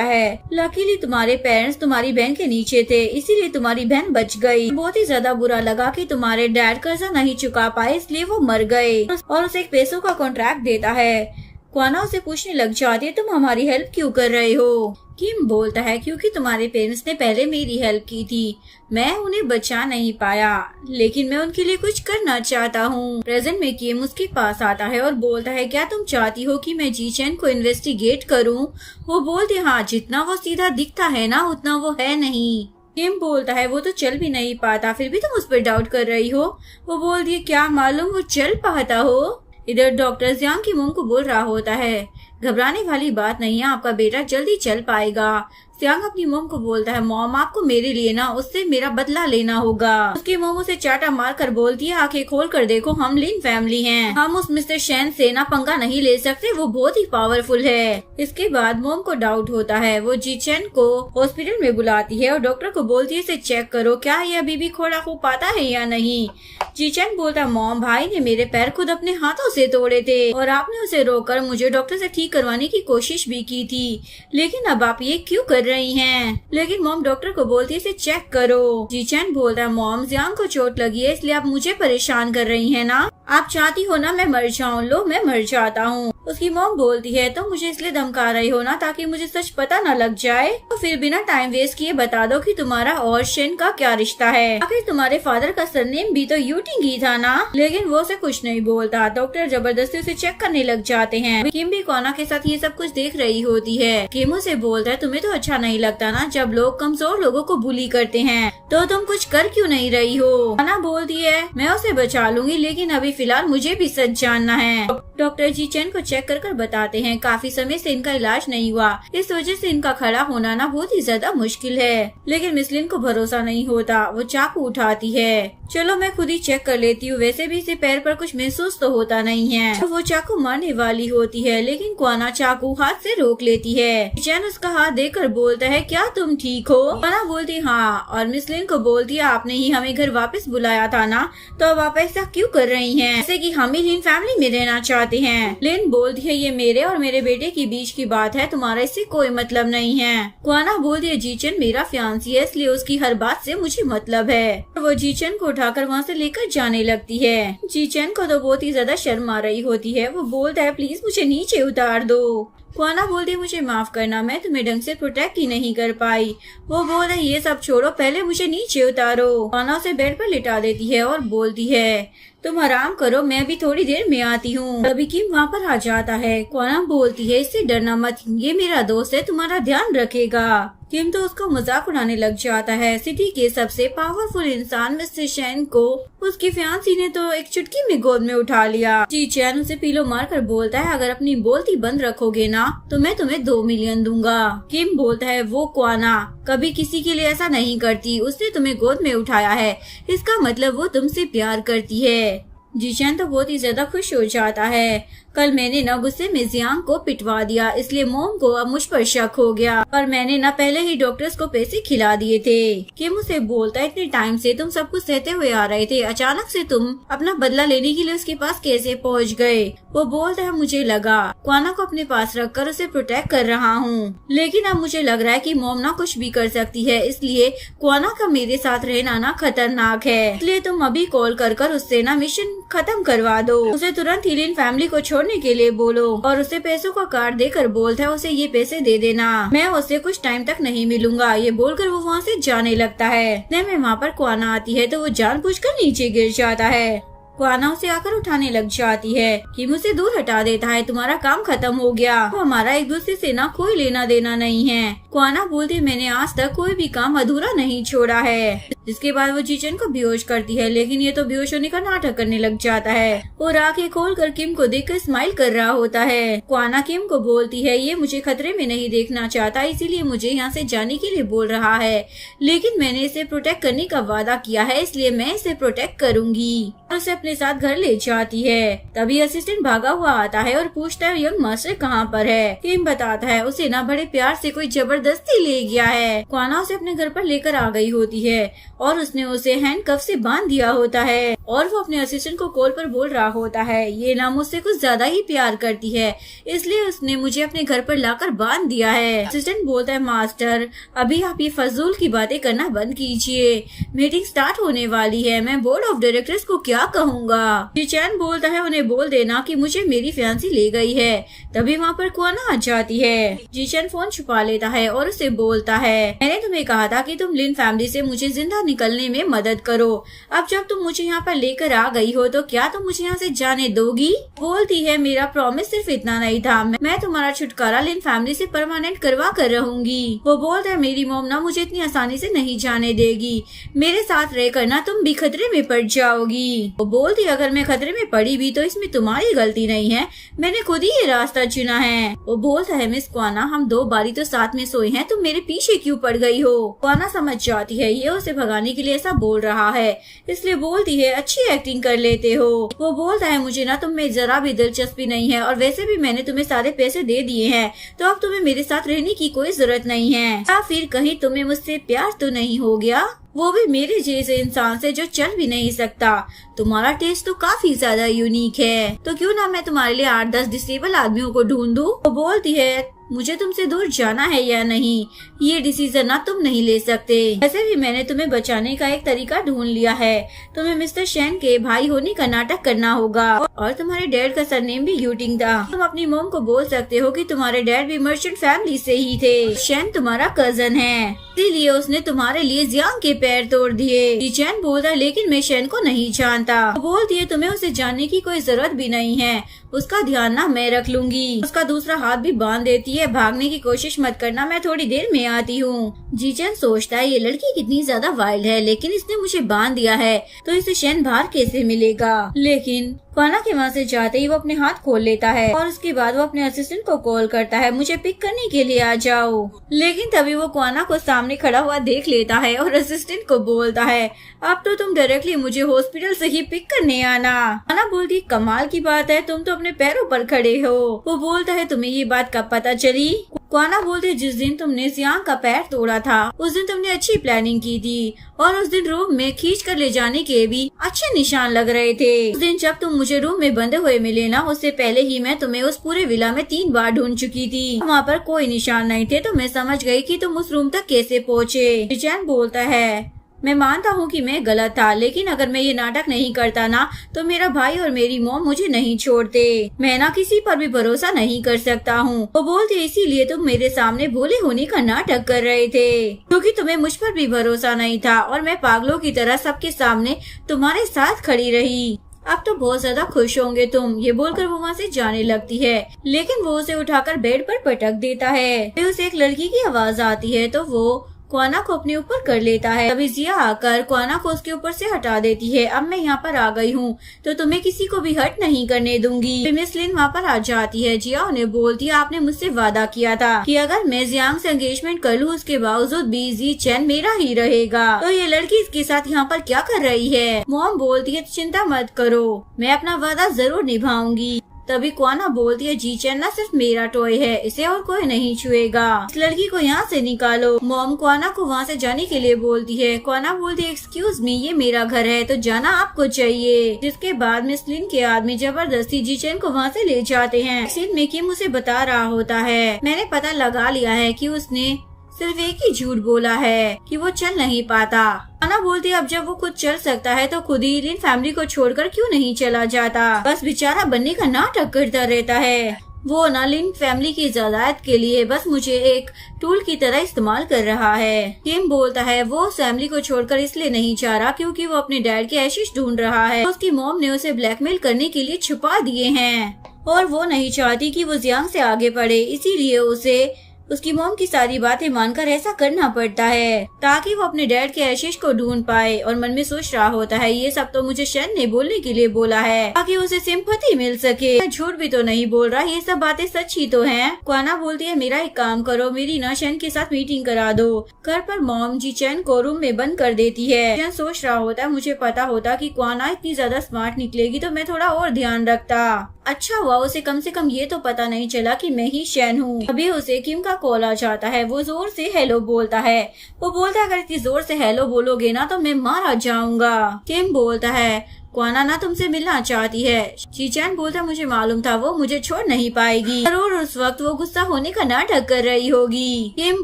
S1: है, लकीली तुम्हारे पेरेंट्स तुम्हारी बहन के नीचे थे, इसीलिए तुम्हारी बहन बच गई। बहुत ही ज्यादा बुरा लगा कि तुम्हारे डैड कर्जा नहीं चुका पाए, इसलिए वो मर गए। और उसे एक पैसों का कॉन्ट्रैक्ट देता है। क्वाना उसे पूछने लग जाती है, तुम हमारी हेल्प क्यों कर रहे हो? किम बोलता है, क्योंकि तुम्हारे पेरेंट्स ने पहले मेरी हेल्प की थी, मैं उन्हें बचा नहीं पाया, लेकिन मैं उनके लिए कुछ करना चाहता हूँ। प्रेजेंट में किम उसके पास आता है और बोलता है, क्या तुम चाहती हो कि मैं जीचन को इन्वेस्टिगेट करूँ? वो बोलती है, हाँ, जितना वो सीधा दिखता है ना उतना वो है नहीं। किम बोलता है, वो तो चल भी नहीं पाता, फिर भी तुम उस पर डाउट कर रही हो। वो बोलती है, क्या मालूम वो चल पाता हो। इधर डॉक्टर जियांग की मॉम को बोल रहा होता है, घबराने वाली बात नहीं है, आपका बेटा जल्दी चल पाएगा। जियांग अपनी मॉम को बोलता है, मॉम आपको मेरे लिए ना उससे मेरा बदला लेना होगा। उसकी मॉम उसे चाटा मार कर बोलती है, आंखें खोल कर देखो, हम लिन फैमिली हैं, हम उस मिस्टर शैन से ना पंगा नहीं ले सकते, वो बहुत ही पावरफुल है। इसके बाद मॉम को डाउट होता है। वो जीचन को हॉस्पिटल में बुलाती है और डॉक्टर को बोलती है, इसे चेक करो, क्या ये अभी भी खड़ा हो पाता है या नहीं। जीचन बोलता है, मॉम भाई ने मेरे पैर खुद अपने हाथों से तोड़े थे और आपने उसे रोककर मुझे डॉक्टर से ठीक करवाने की कोशिश भी की थी, लेकिन अब आप ये क्यों कर रही हैं? लेकिन मॉम डॉक्टर को बोलती है, इसे चेक करो। जीचन बोलता है, मॉम जियांग को चोट लगी है, इसलिए आप मुझे परेशान कर रही हैं ना, आप चाहती हो ना मैं मर जाऊं, लो मैं मर जाता हूँ। उसकी मॉम बोलती है तो मुझे इसलिए धमका रही हो ना ताकि मुझे सच पता न लग जाए, तो फिर बिना टाइम वेस्ट किए बता दो कि तुम्हारा और शेन का क्या रिश्ता है। आखिर तुम्हारे फादर का सरनेम भी तो यूटिंग ही था ना। लेकिन वो उसे कुछ नहीं बोलता। डॉक्टर जबरदस्ती उसे चेक करने लग जाते हैं। किम भी क्वाना के साथ ये सब कुछ देख रही होती है। किम उसे बोलता है तुम्हें तो अच्छा नहीं लगता ना जब लोग कमजोर लोगों को बुली करते हैं, तो तुम कुछ कर क्यों नहीं रही हो। क्वाना बोलती है मैं उसे बचा लूंगी लेकिन अभी फिलहाल मुझे भी सच जानना है। डॉक्टर जी चेन को चेक कर बताते हैं काफी समय से इनका इलाज नहीं हुआ, इस वजह से इनका खड़ा होना ना बहुत ही ज्यादा मुश्किल है। लेकिन मिस लिन को भरोसा नहीं होता। वो चाकू उठाती है। चलो मैं खुद ही चेक कर लेती हूँ, वैसे भी इसे पैर पर कुछ महसूस तो होता नहीं है। तो वो चाकू मारने वाली होती है लेकिन क्वाना चाकू हाथ से रोक लेती है। चैन उसका हाथ देकर बोलता है क्या तुम ठीक हो। क्वाना बोलती हाँ, और मिस लिन को बोलती है आपने ही हमें घर वापस बुलाया था ना, तो अब आप ऐसा क्यों कर रही हैं? जैसे कि हम ही लिन फैमिली में रहना चाहते हैं। लिन बोलती है ये मेरे और मेरे बेटे के बीच की बात है, तुम्हारा इससे कोई मतलब नहीं है। क्वाना बोलती है जीचन मेरा फियांसी है इसलिए उसकी हर बात से मुझे मतलब है। वो जीचन को उठाकर वहाँ से लेकर जाने लगती है। जीचन को तो बहुत ही ज्यादा शर्म आ रही होती है। वो बोलता है प्लीज मुझे नीचे उतार दो। क्वाना बोलती है मुझे माफ करना, मैं तुम्हें ढंग से प्रोटेक्ट ही नहीं कर पाई। वो बोलता है ये सब छोड़ो, पहले मुझे नीचे उतारो। क्वाना उसे बेड पर लिटा देती है और बोलती है तुम आराम करो, मैं भी थोड़ी देर में आती हूँ। तभी किम वहाँ पर आ जाता है। क्वाना बोलती है इससे डरना मत, ये मेरा दोस्त है, तुम्हारा ध्यान रखेगा। किम तो उसका मजाक उड़ाने लग जाता है। सिटी के सबसे पावरफुल इंसान मिस्टर शेन को उसकी फियांसी ने तो एक चुटकी में गोद में उठा लिया। जी चैन उसे पीलो मारकर बोलता है अगर अपनी बोलती बंद रखोगे ना तो मैं तुम्हें 2 मिलियन दूंगा। किम बोलता है वो क्वाना कभी किसी के लिए ऐसा नहीं करती, उसने तुम्हें गोद में उठाया है, इसका मतलब वो तुमसे प्यार करती है। जीचैन तो बहुत ही ज्यादा खुश हो जाता है। कल मैंने न गुस्से में जियांग को पिटवा दिया, इसलिए मोम को अब मुझ पर शक हो गया और मैंने न पहले ही डॉक्टर्स को पैसे खिला दिए थे। किम उसे बोलता है इतने टाइम से तुम सब कुछ सहते हुए आ रहे थे, अचानक से तुम अपना बदला लेने के लिए उसके पास कैसे पहुंच गए। वो बोलता है मुझे लगा क्वाना को अपने पास रखकर उसे प्रोटेक्ट कर रहा हूँ, लेकिन अब मुझे लग रहा है कि मोम ना कुछ भी कर सकती है, इसलिए क्वाना का मेरे साथ रहना ना खतरनाक है। इसलिए तुम अभी कॉल कर उससे ना मिशन खत्म करवा दो। उसे तुरंत हीलिन फैमिली को छोड़ने के लिए बोलो और उसे पैसों का कार्ड देकर बोलता है उसे ये पैसे दे देना, मैं उससे कुछ टाइम तक नहीं मिलूंगा। ये बोलकर वो वहाँ से जाने लगता है। में वहाँ पर क्वाना आती है तो वो जानबूझकर नीचे गिर जाता है। क्वाना उसे आकर उठाने लग जाती है। किम उसे दूर हटा देता है, तुम्हारा काम खत्म हो गया, तो हमारा एक दूसरे से ना कोई लेना देना नहीं है। क्वाना बोलती मैंने आज तक कोई भी काम अधूरा नहीं छोड़ा है। जिसके बाद वो जीचन को बेहोश करती है, लेकिन ये तो बेहोश होने का नाटक करने लग जाता है और आंखें खोलकर किम को देखकर स्माइल कर रहा होता है। क्वाना किम को बोलती है ये मुझे खतरे में नहीं देखना चाहता, इसीलिए मुझे यहाँ से जाने के लिए बोल रहा है, लेकिन मैंने इसे प्रोटेक्ट करने का वादा किया है, इसलिए मैं इसे प्रोटेक्ट करूंगी। और उसे अपने साथ घर ले जाती है। तभी असिस्टेंट भागा हुआ आता है और पूछता है यंग मास्टर कहाँ पर है। किम बताता है उसे ना बड़े प्यार से कोई जबरदस्ती ले गया है। क्वाना उसे अपने घर पर लेकर आ गई होती है और उसने उसे हैंडकफ से बांध दिया होता है और वो अपने असिस्टेंट को कॉल पर बोल रहा होता है ये ना मुझसे कुछ ज्यादा ही प्यार करती है, इसलिए उसने मुझे अपने घर पर लाकर बांध दिया है। असिस्टेंट बोलता है मास्टर अभी आप ये फजूल की बातें करना बंद कीजिए, मीटिंग स्टार्ट होने वाली है, मैं बोर्ड ऑफ डायरेक्टर्स को क्या कहूँगा। जीचैन बोलता है उन्हें बोल देना कि मुझे मेरी फियांसी ले गई है। तभी वहाँ पर क्वाना आ जाती है। जीचैन फोन छुपा लेता है और उसे बोलता है मैंने तुम्हें कहा था कि तुम लिन फैमिली से मुझे जिंदा निकलने में मदद करो, अब जब तुम मुझे यहाँ पर लेकर आ गई हो तो क्या तुम मुझे यहाँ से जाने दोगी। बोलती है मेरा प्रॉमिस सिर्फ इतना नहीं था, मैं तुम्हारा छुटकारा लिन फैमिली से परमानेंट करवा कर रहूंगी। वो बोलता है मेरी मॉम ना मुझे इतनी आसानी से नहीं जाने देगी, मेरे साथ रहकर ना तुम भी खतरे में पड़ जाओगी। वो बोलती है अगर मैं खतरे में पड़ी भी तो इसमें तुम्हारी गलती नहीं है, मैंने खुद ही ये रास्ता चुना है। वो बोलता है मिस क्वाना हम 2 बारी तो साथ में सोए हैं, तुम मेरे पीछे क्यों पड़ गई हो। क्वाना समझ जाती है ये उसे भगाने के लिए ऐसा बोल रहा है, इसलिए बोलती है अच्छी एक्टिंग कर लेते हो। वो बोलता है मुझे ना तुम में जरा भी दिलचस्पी नहीं है और वैसे भी मैंने तुम्हें सारे पैसे दे दिए हैं, तो अब तुम्हें मेरे साथ रहने की कोई जरूरत नहीं है, या फिर कहीं तुम्हें मुझसे प्यार तो नहीं हो गया, वो भी मेरे जैसे इंसान से जो चल भी नहीं सकता। तुम्हारा टेस्ट तो काफी ज्यादा यूनिक है, तो क्यों ना मैं तुम्हारे लिए 8-10 डिसेबल आदमियों को ढूंढ दूं। वो बोलती है मुझे तुमसे दूर जाना है या नहीं, ये डिसीजन ना तुम नहीं ले सकते। वैसे भी मैंने तुम्हें बचाने का एक तरीका ढूंढ लिया है। तुम्हें मिस्टर शेन के भाई होने का नाटक करना होगा और तुम्हारे डैड का सरनेम भी यूटिंग था। तुम अपनी मॉम को बोल सकते हो कि तुम्हारे डैड भी मर्चेंट फैमिली से ही थे। शेन तुम्हारा कजन है, इसीलिए उसने तुम्हारे लिए जियांग के पैर तोड़ दिए। जीचैन बोलता लेकिन मैं शेन को नहीं जानता। वो बोलती है तुम्हें उसे जानने की कोई जरूरत भी नहीं है, उसका ध्यान ना मैं रख लूंगी। उसका दूसरा हाथ भी बांध देती है, भागने की कोशिश मत करना, मैं थोड़ी देर में आती हूँ। जीचैन सोचता है ये लड़की कितनी ज्यादा वाइल्ड है, लेकिन इसने मुझे बांध दिया है तो इसे शेन बाहर कैसे मिलेगा। लेकिन क्वाना के वहाँ से जाते ही वो अपने हाथ खोल लेता है और उसके बाद वो अपने असिस्टेंट को कॉल करता है, मुझे पिक करने के लिए आ जाओ। लेकिन तभी वो क्वाना को सामने खड़ा हुआ देख लेता है और असिस्टेंट को बोलता है अब तो तुम डायरेक्टली मुझे हॉस्पिटल से ही पिक करने आना। क्वाना बोलती कमाल की बात है, तुम तो अपने पैरों पर खड़े हो। वो बोलता है तुम्हें ये बात कब पता चली। क्वाना बोलती जिस दिन तुमने जियांग का पैर तोड़ा था उस दिन तुमने अच्छी प्लानिंग की थी और उस दिन रूम में खींच कर ले जाने के भी अच्छे निशान लग रहे थे। उस दिन जब तुम मुझे रूम में बंधे हुए मिले ना, उससे पहले ही मैं तुम्हें उस पूरे विला में 3 बार ढूंढ चुकी थी। वहाँ पर कोई निशान नहीं थे तो मैं समझ गई कि तुम उस रूम तक कैसे पहुँचे। जीचैन बोलता है मैं मानता हूँ कि मैं गलत था, लेकिन अगर मैं ये नाटक नहीं करता ना तो मेरा भाई और मेरी मॉम मुझे नहीं छोड़ते। मैं ना किसी पर भी भरोसा नहीं कर सकता हूँ। वो बोलते इसीलिए तुम मेरे सामने भोले होने का नाटक कर रहे थे, क्योंकि तुम्हें मुझ पर भी भरोसा नहीं था और मैं पागलों की तरह सबके सामने तुम्हारे साथ खड़ी रही। अब तो बहुत ज्यादा खुश होंगे तुम। ये बोलकर वो वहाँ से जाने लगती है, लेकिन वो उसे उठाकर बेड पर पटक देता है। फिर उसे एक लड़की की आवाज आती है तो वो क्वाना को अपने ऊपर कर लेता है। तभी जिया आकर क्वाना को उसके ऊपर से हटा देती है। अब मैं यहाँ पर आ गई हूँ तो तुम्हें किसी को भी हर्ट नहीं करने दूंगी। फिर मिस लिन वहाँ पर आ जाती है। जिया उन्हें बोलती है आपने मुझसे वादा किया था कि अगर मैं जियांग से एंगेजमेंट कर लूँ उसके बावजूद भी जीचैन मेरा ही रहेगा, तो ये लड़की इसके साथ यहाँ पर क्या कर रही है। मॉम बोलती है चिंता मत करो, मैं अपना वादा जरूर निभाऊंगी। तभी क्वाना बोलती है जीचैन ना सिर्फ मेरा टॉय है, इसे और कोई नहीं छुएगा, इस लड़की को यहाँ से निकालो। मॉम क्वाना को वहाँ से जाने के लिए बोलती है। क्वाना बोलती है एक्सक्यूज मी, ये मेरा घर है तो जाना आपको चाहिए। जिसके बाद मिस लिन के आदमी जबरदस्ती जीचैन को वहाँ से ले जाते हैं। सीन में किम उसे बता रहा होता है मैंने पता लगा लिया है कि उसने सिर्फ एक ही झूठ बोला है कि वो चल नहीं पाता। क्वाना बोलती है अब जब वो खुद चल सकता है तो खुद ही लिन फैमिली को छोड़कर क्यों नहीं चला जाता, बस बेचारा बनने का नाटक करता रहता है। वो ना लिन फैमिली की जायदाद के लिए बस मुझे एक टूल की तरह इस्तेमाल कर रहा है। किम बोलता है वो फैमिली को छोड़कर इसलिए नहीं चाह रहा क्योंकि वो अपने डैड के एशिश ढूंढ रहा है। उसकी मॉम ने उसे ब्लैकमेल करने के लिए छुपा दिए हैं और वो नहीं चाहती कि वो जियांग से आगे बढ़े, इसीलिए उसे उसकी मॉम की सारी बातें मानकर ऐसा करना पड़ता है ताकि वो अपने डैड के एशिश को ढूंढ पाए। और मन में सोच रहा होता है ये सब तो मुझे शेन ने बोलने के लिए बोला है ताकि उसे सिंपैथी मिल सके, मैं झूठ भी तो नहीं बोल रहा, ये सब बातें सच ही तो हैं। क्वाना बोलती है मेरा एक काम करो, मेरी ना शेन के साथ मीटिंग करा दो। घर पर मॉम जीचैन को रूम में बंद कर देती है। शेन सोच रहा होता है मुझे पता होता कि क्वाना इतनी ज्यादा स्मार्ट निकलेगी तो मैं थोड़ा और ध्यान रखता। अच्छा हुआ उसे कम से कम ये तो पता नहीं चला कि मैं ही शेन हूँ। अभी उसे किम का कॉल आ जाता है। वो जोर से हेलो बोलता है। वो बोलता है अगर इतनी जोर से हेलो बोलोगे ना तो मैं मारा जाऊंगा। किम बोलता है क्वाना ना तुमसे मिलना चाहती है। जीचैन बोलता मुझे मालूम था वो मुझे छोड़ नहीं पाएगी, जरूर उस वक्त वो गुस्सा होने का नाटक कर रही होगी। किम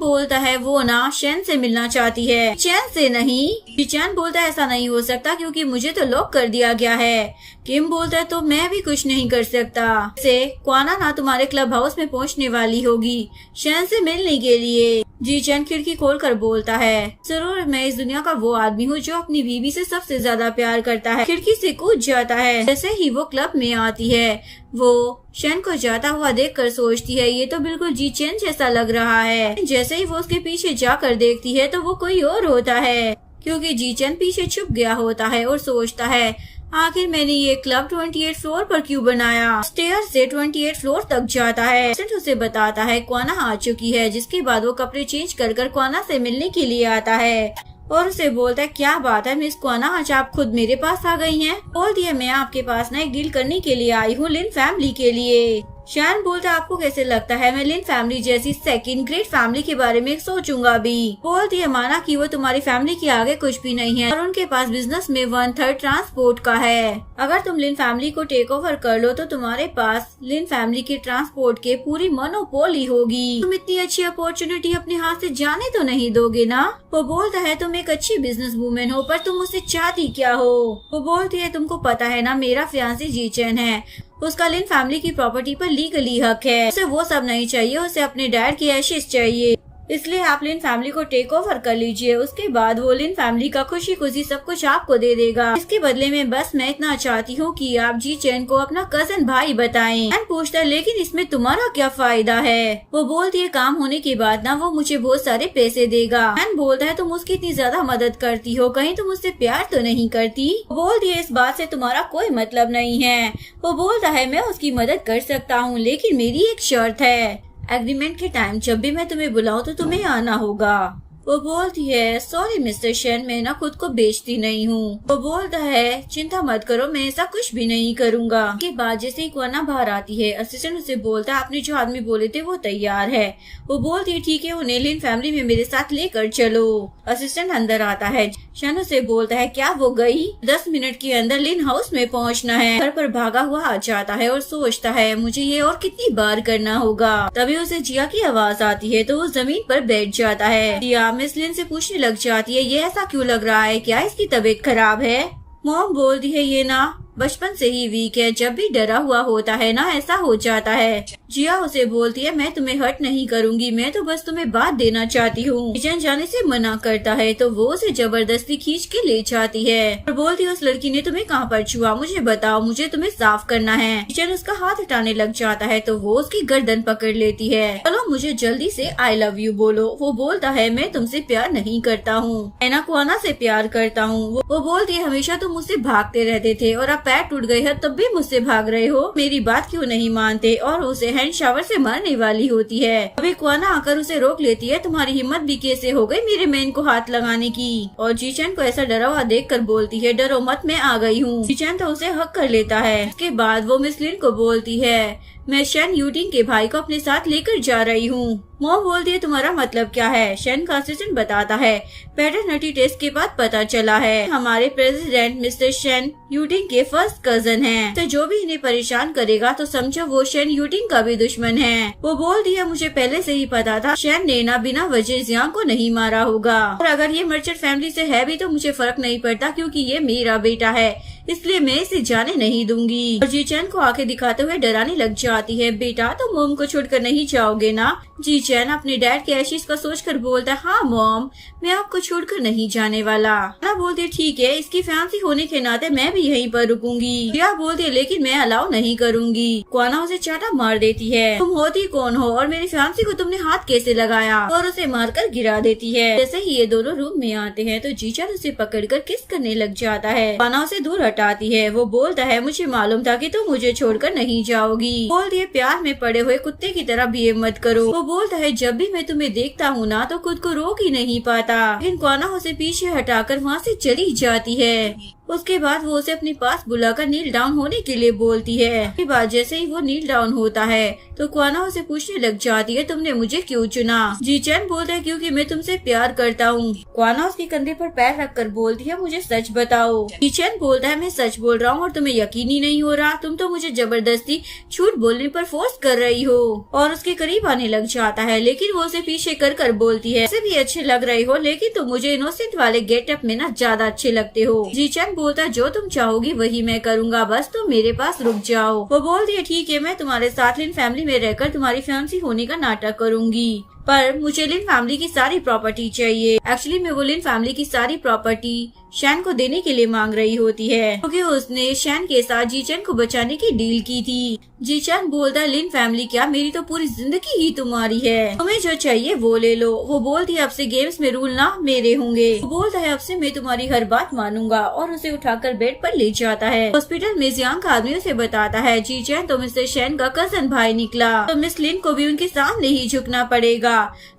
S1: बोलता है वो ना शेन से मिलना चाहती है, चैन से नहीं। जीचैन बोलता है ऐसा नहीं हो सकता क्योंकि मुझे तो लॉक कर दिया गया है। किम बोलता है तो मैं भी कुछ नहीं कर सकता। से क्वाना ना तुम्हारे क्लब हाउस में पहुंचने वाली होगी शेन से मिलने के लिए। जीचैन खिड़की खोल कर बोलता है जरूर मैं इस दुनिया का वो आदमी हूँ जो अपनी बीवी से सबसे ज्यादा प्यार करता है। खिड़की से कूद जाता है। जैसे ही वो क्लब में आती है वो शेन को जाता हुआ देखकर सोचती है ये तो बिल्कुल जीचैन जैसा लग रहा है। जैसे ही वो उसके पीछे जाकर देखती है तो वो कोई और होता है क्योंकि जीचैन पीछे छुप गया होता है और सोचता है आखिर मैंने ये क्लब 28 फ्लोर पर क्यों बनाया। स्टेयर से 28 फ्लोर तक जाता है। उसे बताता है क्वाना आ चुकी है, जिसके बाद वो कपड़े चेंज कर क्वाना से मिलने के लिए आता है और उसे बोलता है क्या बात है मिस क्वाना, आज आप खुद मेरे पास आ गई हैं। बोलती है मैं आपके पास ना एक डील करने के लिए आई हूँ लिन फैमिली के लिए। शैन बोलता आपको कैसे लगता है मैं लिन फैमिली जैसी सेकंड ग्रेड फैमिली के बारे में सोचूंगा भी। बोलती है माना कि वो तुम्हारी फैमिली के आगे कुछ भी नहीं है और उनके पास बिजनेस में 1/3 ट्रांसपोर्ट का है। अगर तुम लिन फैमिली को टेक ओवर कर लो तो तुम्हारे पास लिन फैमिली के ट्रांसपोर्ट के पूरी मोनोपोली होगी। तुम इतनी अच्छी अपॉर्चुनिटी अपने हाथ से जाने तो नहीं दोगे ना। वो बोलता है तुम एक अच्छी बिजनेस वूमेन हो पर तुम मुझसे चाहती क्या हो। वो बोलती है तुमको पता है ना मेरा फियांसी जीचेन है, उसका लिन फैमिली की प्रॉपर्टी पर लीगली हक है। उसे वो सब नहीं चाहिए, उसे अपने डैड की एशेस चाहिए, इसलिए आप लिन फैमिली को टेक ओवर कर लीजिए। उसके बाद वो लिन फैमिली का खुशी खुशी सब कुछ आपको दे देगा। इसके बदले में बस मैं इतना चाहती हूँ कि आप जी चैन को अपना कजन भाई बताएं। एंड पूछता है लेकिन इसमें तुम्हारा क्या फायदा है। वो बोलती है काम होने के बाद ना वो मुझे बहुत सारे पैसे देगा। एंड बोलता है तुम उसकी इतनी ज्यादा मदद करती हो, कहीं तुम उससे प्यार तो नहीं करती। वो बोलती है इस बात से तुम्हारा कोई मतलब नहीं है। वो बोलता है मैं उसकी मदद कर सकता हूँ लेकिन मेरी एक शर्त है, एग्रीमेंट के टाइम जब भी मैं तुम्हें बुलाऊं तो तुम्हें आना होगा। वो बोलती है सॉरी मिस्टर शैन मैं ना खुद को बेचती नहीं हूँ। वो बोलता है चिंता मत करो मैं ऐसा कुछ भी नहीं करूँगा। के बाद जैसे ही क्वाना बाहर आती है असिस्टेंट उसे बोलता है आपने जो आदमी बोले थे वो तैयार है। वो बोलती है ठीक है उन्हें लिन फैमिली में मेरे साथ लेकर चलो। असिस्टेंट अंदर आता है। शैन उसे बोलता है क्या वो गई? 10 मिनट के अंदर लिन हाउस में पहुँचना है। घर पर भागा हुआ आ जाता है और सोचता है मुझे ये और कितनी बार करना होगा। तभी उसे जिया की आवाज आती है तो वो जमीन पर बैठ जाता है। जिया मिस लिन से पूछने लग जाती है ये ऐसा क्यों लग रहा है, क्या इसकी तबीयत खराब है? मॉम बोलती है ये ना बचपन से ही वीक है, जब भी डरा हुआ होता है ना ऐसा हो जाता है। जिया उसे बोलती है मैं तुम्हें हर्ट नहीं करूंगी, मैं तो बस तुम्हें बात देना चाहती हूँ। किचन जाने से मना करता है तो वो उसे जबरदस्ती खींच के ले जाती है और बोलती है उस लड़की ने तुम्हें कहाँ पर छुआ, मुझे बताओ, मुझे तुम्हें साफ करना है। किचन उसका हाथ हटाने लग जाता है तो वो उसकी गर्दन पकड़ लेती है। चलो मुझे जल्दी से आई लव यू बोलो। वो बोलता है मैं तुमसे प्यार नहीं करता हूँ, मैं क्वाना से प्यार करता हूँ। वो बोलती है हमेशा तुम मुझसे भागते रहते थे और अब पैर टूट गए हैं तब भी मुझसे भाग रहे हो, मेरी बात क्यों नहीं मानते। और उसे हैंड शावर से मारने वाली होती है। अभी क्वाना आकर उसे रोक लेती है तुम्हारी हिम्मत भी कैसे हो गई मेरे मैन को हाथ लगाने की। और जीचैन को ऐसा डरा हुआ देख कर बोलती है डरो मत मैं आ गई हूँ। जीचैन तो उसे हक कर लेता है। इसके बाद वो मिस लिन को बोलती है मैं शैन यूटिंग के भाई को अपने साथ लेकर जा रही हूँ। मॉम बोलती है तुम्हारा मतलब क्या है? शैन का असिस्टेंट बताता है पैटर्निटी टेस्ट के बाद पता चला है हमारे प्रेसिडेंट मिस्टर शैन यूटिंग के फर्स्ट कजन हैं। तो जो भी इन्हें परेशान करेगा तो समझो वो शैन यूटिंग का भी दुश्मन है। वो बोलती है मुझे पहले से ही पता था शैन ने ना बिना वजह जियांग को नहीं मारा होगा और अगर ये मर्चेंट फैमिली से है भी तो मुझे फर्क नहीं पड़ता क्योंकि ये मेरा बेटा है, इसलिए मैं इसे जाने नहीं दूंगी। और जीचैन को आंखें दिखाते हुए डराने लग जाती है बेटा तुम मॉम को छोड़कर नहीं जाओगे ना? जीचैन अपने डैड के एशिश का सोचकर बोलता है हाँ मॉम मैं आपको छोड़कर नहीं जाने वाला। ना बोलती ठीक है इसकी फैमिली होने के नाते मैं भी यहीं पर रुकूंगी। जिया बोलती है लेकिन मैं अलाउ नहीं करूंगी। क्वाना उसे चाटा मार देती है तुम होती कौन हो और मेरी फैमिली को तुमने हाथ कैसे लगाया, और उसे मारकर गिरा देती है। जैसे ही ये दोनों रूम में आते हैं तो जीचैन उसे पकड़कर किस करने लग जाता है। क्वाना उसे दूर हटाती है। वो बोलता है मुझे मालूम था कि तुम मुझे छोड़कर नहीं जाओगी। बोलती है प्यार में पड़े हुए कुत्ते की तरह बिहेव मत करो। वो बोलता है जब भी मैं तुम्हें देखता हूँ ना तो खुद को रोक ही नहीं पाता। लेकिन क्वाना उसे पीछे हटाकर वहाँ से चली जाती है। उसके बाद वो उसे अपने पास बुलाकर नील डाउन होने के लिए बोलती है। उसके बाद जैसे ही वो नील डाउन होता है तो क्वाना उसे पूछने लग जाती है तुमने मुझे क्यों चुना? जीचैन बोलता है क्योंकि मैं तुमसे प्यार करता हूँ। क्वाना उसके कंधे पर पैर रखकर बोलती है मुझे सच बताओ। जीचैन बोलता है मैं सच बोल रहा हूँ और तुम्हें यकीन ही नहीं हो रहा, तुम तो मुझे जबरदस्ती झूठ बोलने पर फोर्स कर रही हो। और उसके करीब आने लग जाता है लेकिन वो उसे पीछे कर बोलती है ऐसे भी अच्छे लग रहे हो लेकिन तुम मुझे इनोसेंट वाले गेटअप में ना ज्यादा अच्छे लगते हो। जीचैन बोलता है जो तुम चाहोगी वही मैं करूँगा, बस तुम मेरे पास रुक जाओ। वो बोलती है ठीक है मैं तुम्हारे साथ लिन फैमिली में रहकर तुम्हारी फैंसी होने का नाटक करूँगी पर मुझे लिन फैमिली की सारी प्रॉपर्टी चाहिए। एक्चुअली मैं वो लिन फैमिली की सारी प्रॉपर्टी शैन को देने के लिए मांग रही होती है क्योंकि उसने शैन के साथ जीचैन को बचाने की डील की थी। जीचैन बोलता है लिन फैमिली क्या, मेरी तो पूरी जिंदगी ही तुम्हारी है, तुम्हें जो चाहिए वो ले लो। वो बोलती है अब से गेम्स में रूल ना मेरे होंगे। वो बोलता है अब से मैं तुम्हारी हर बात मानूंगा और उसे उठाकर बेड पर ले जाता है। हॉस्पिटल में जियांग का आदमी उसे बताता है जीचैन तो मिस्टर शैन का कजन भाई निकला तो मिस लिन को भी उनके सामने ही झुकना पड़ेगा।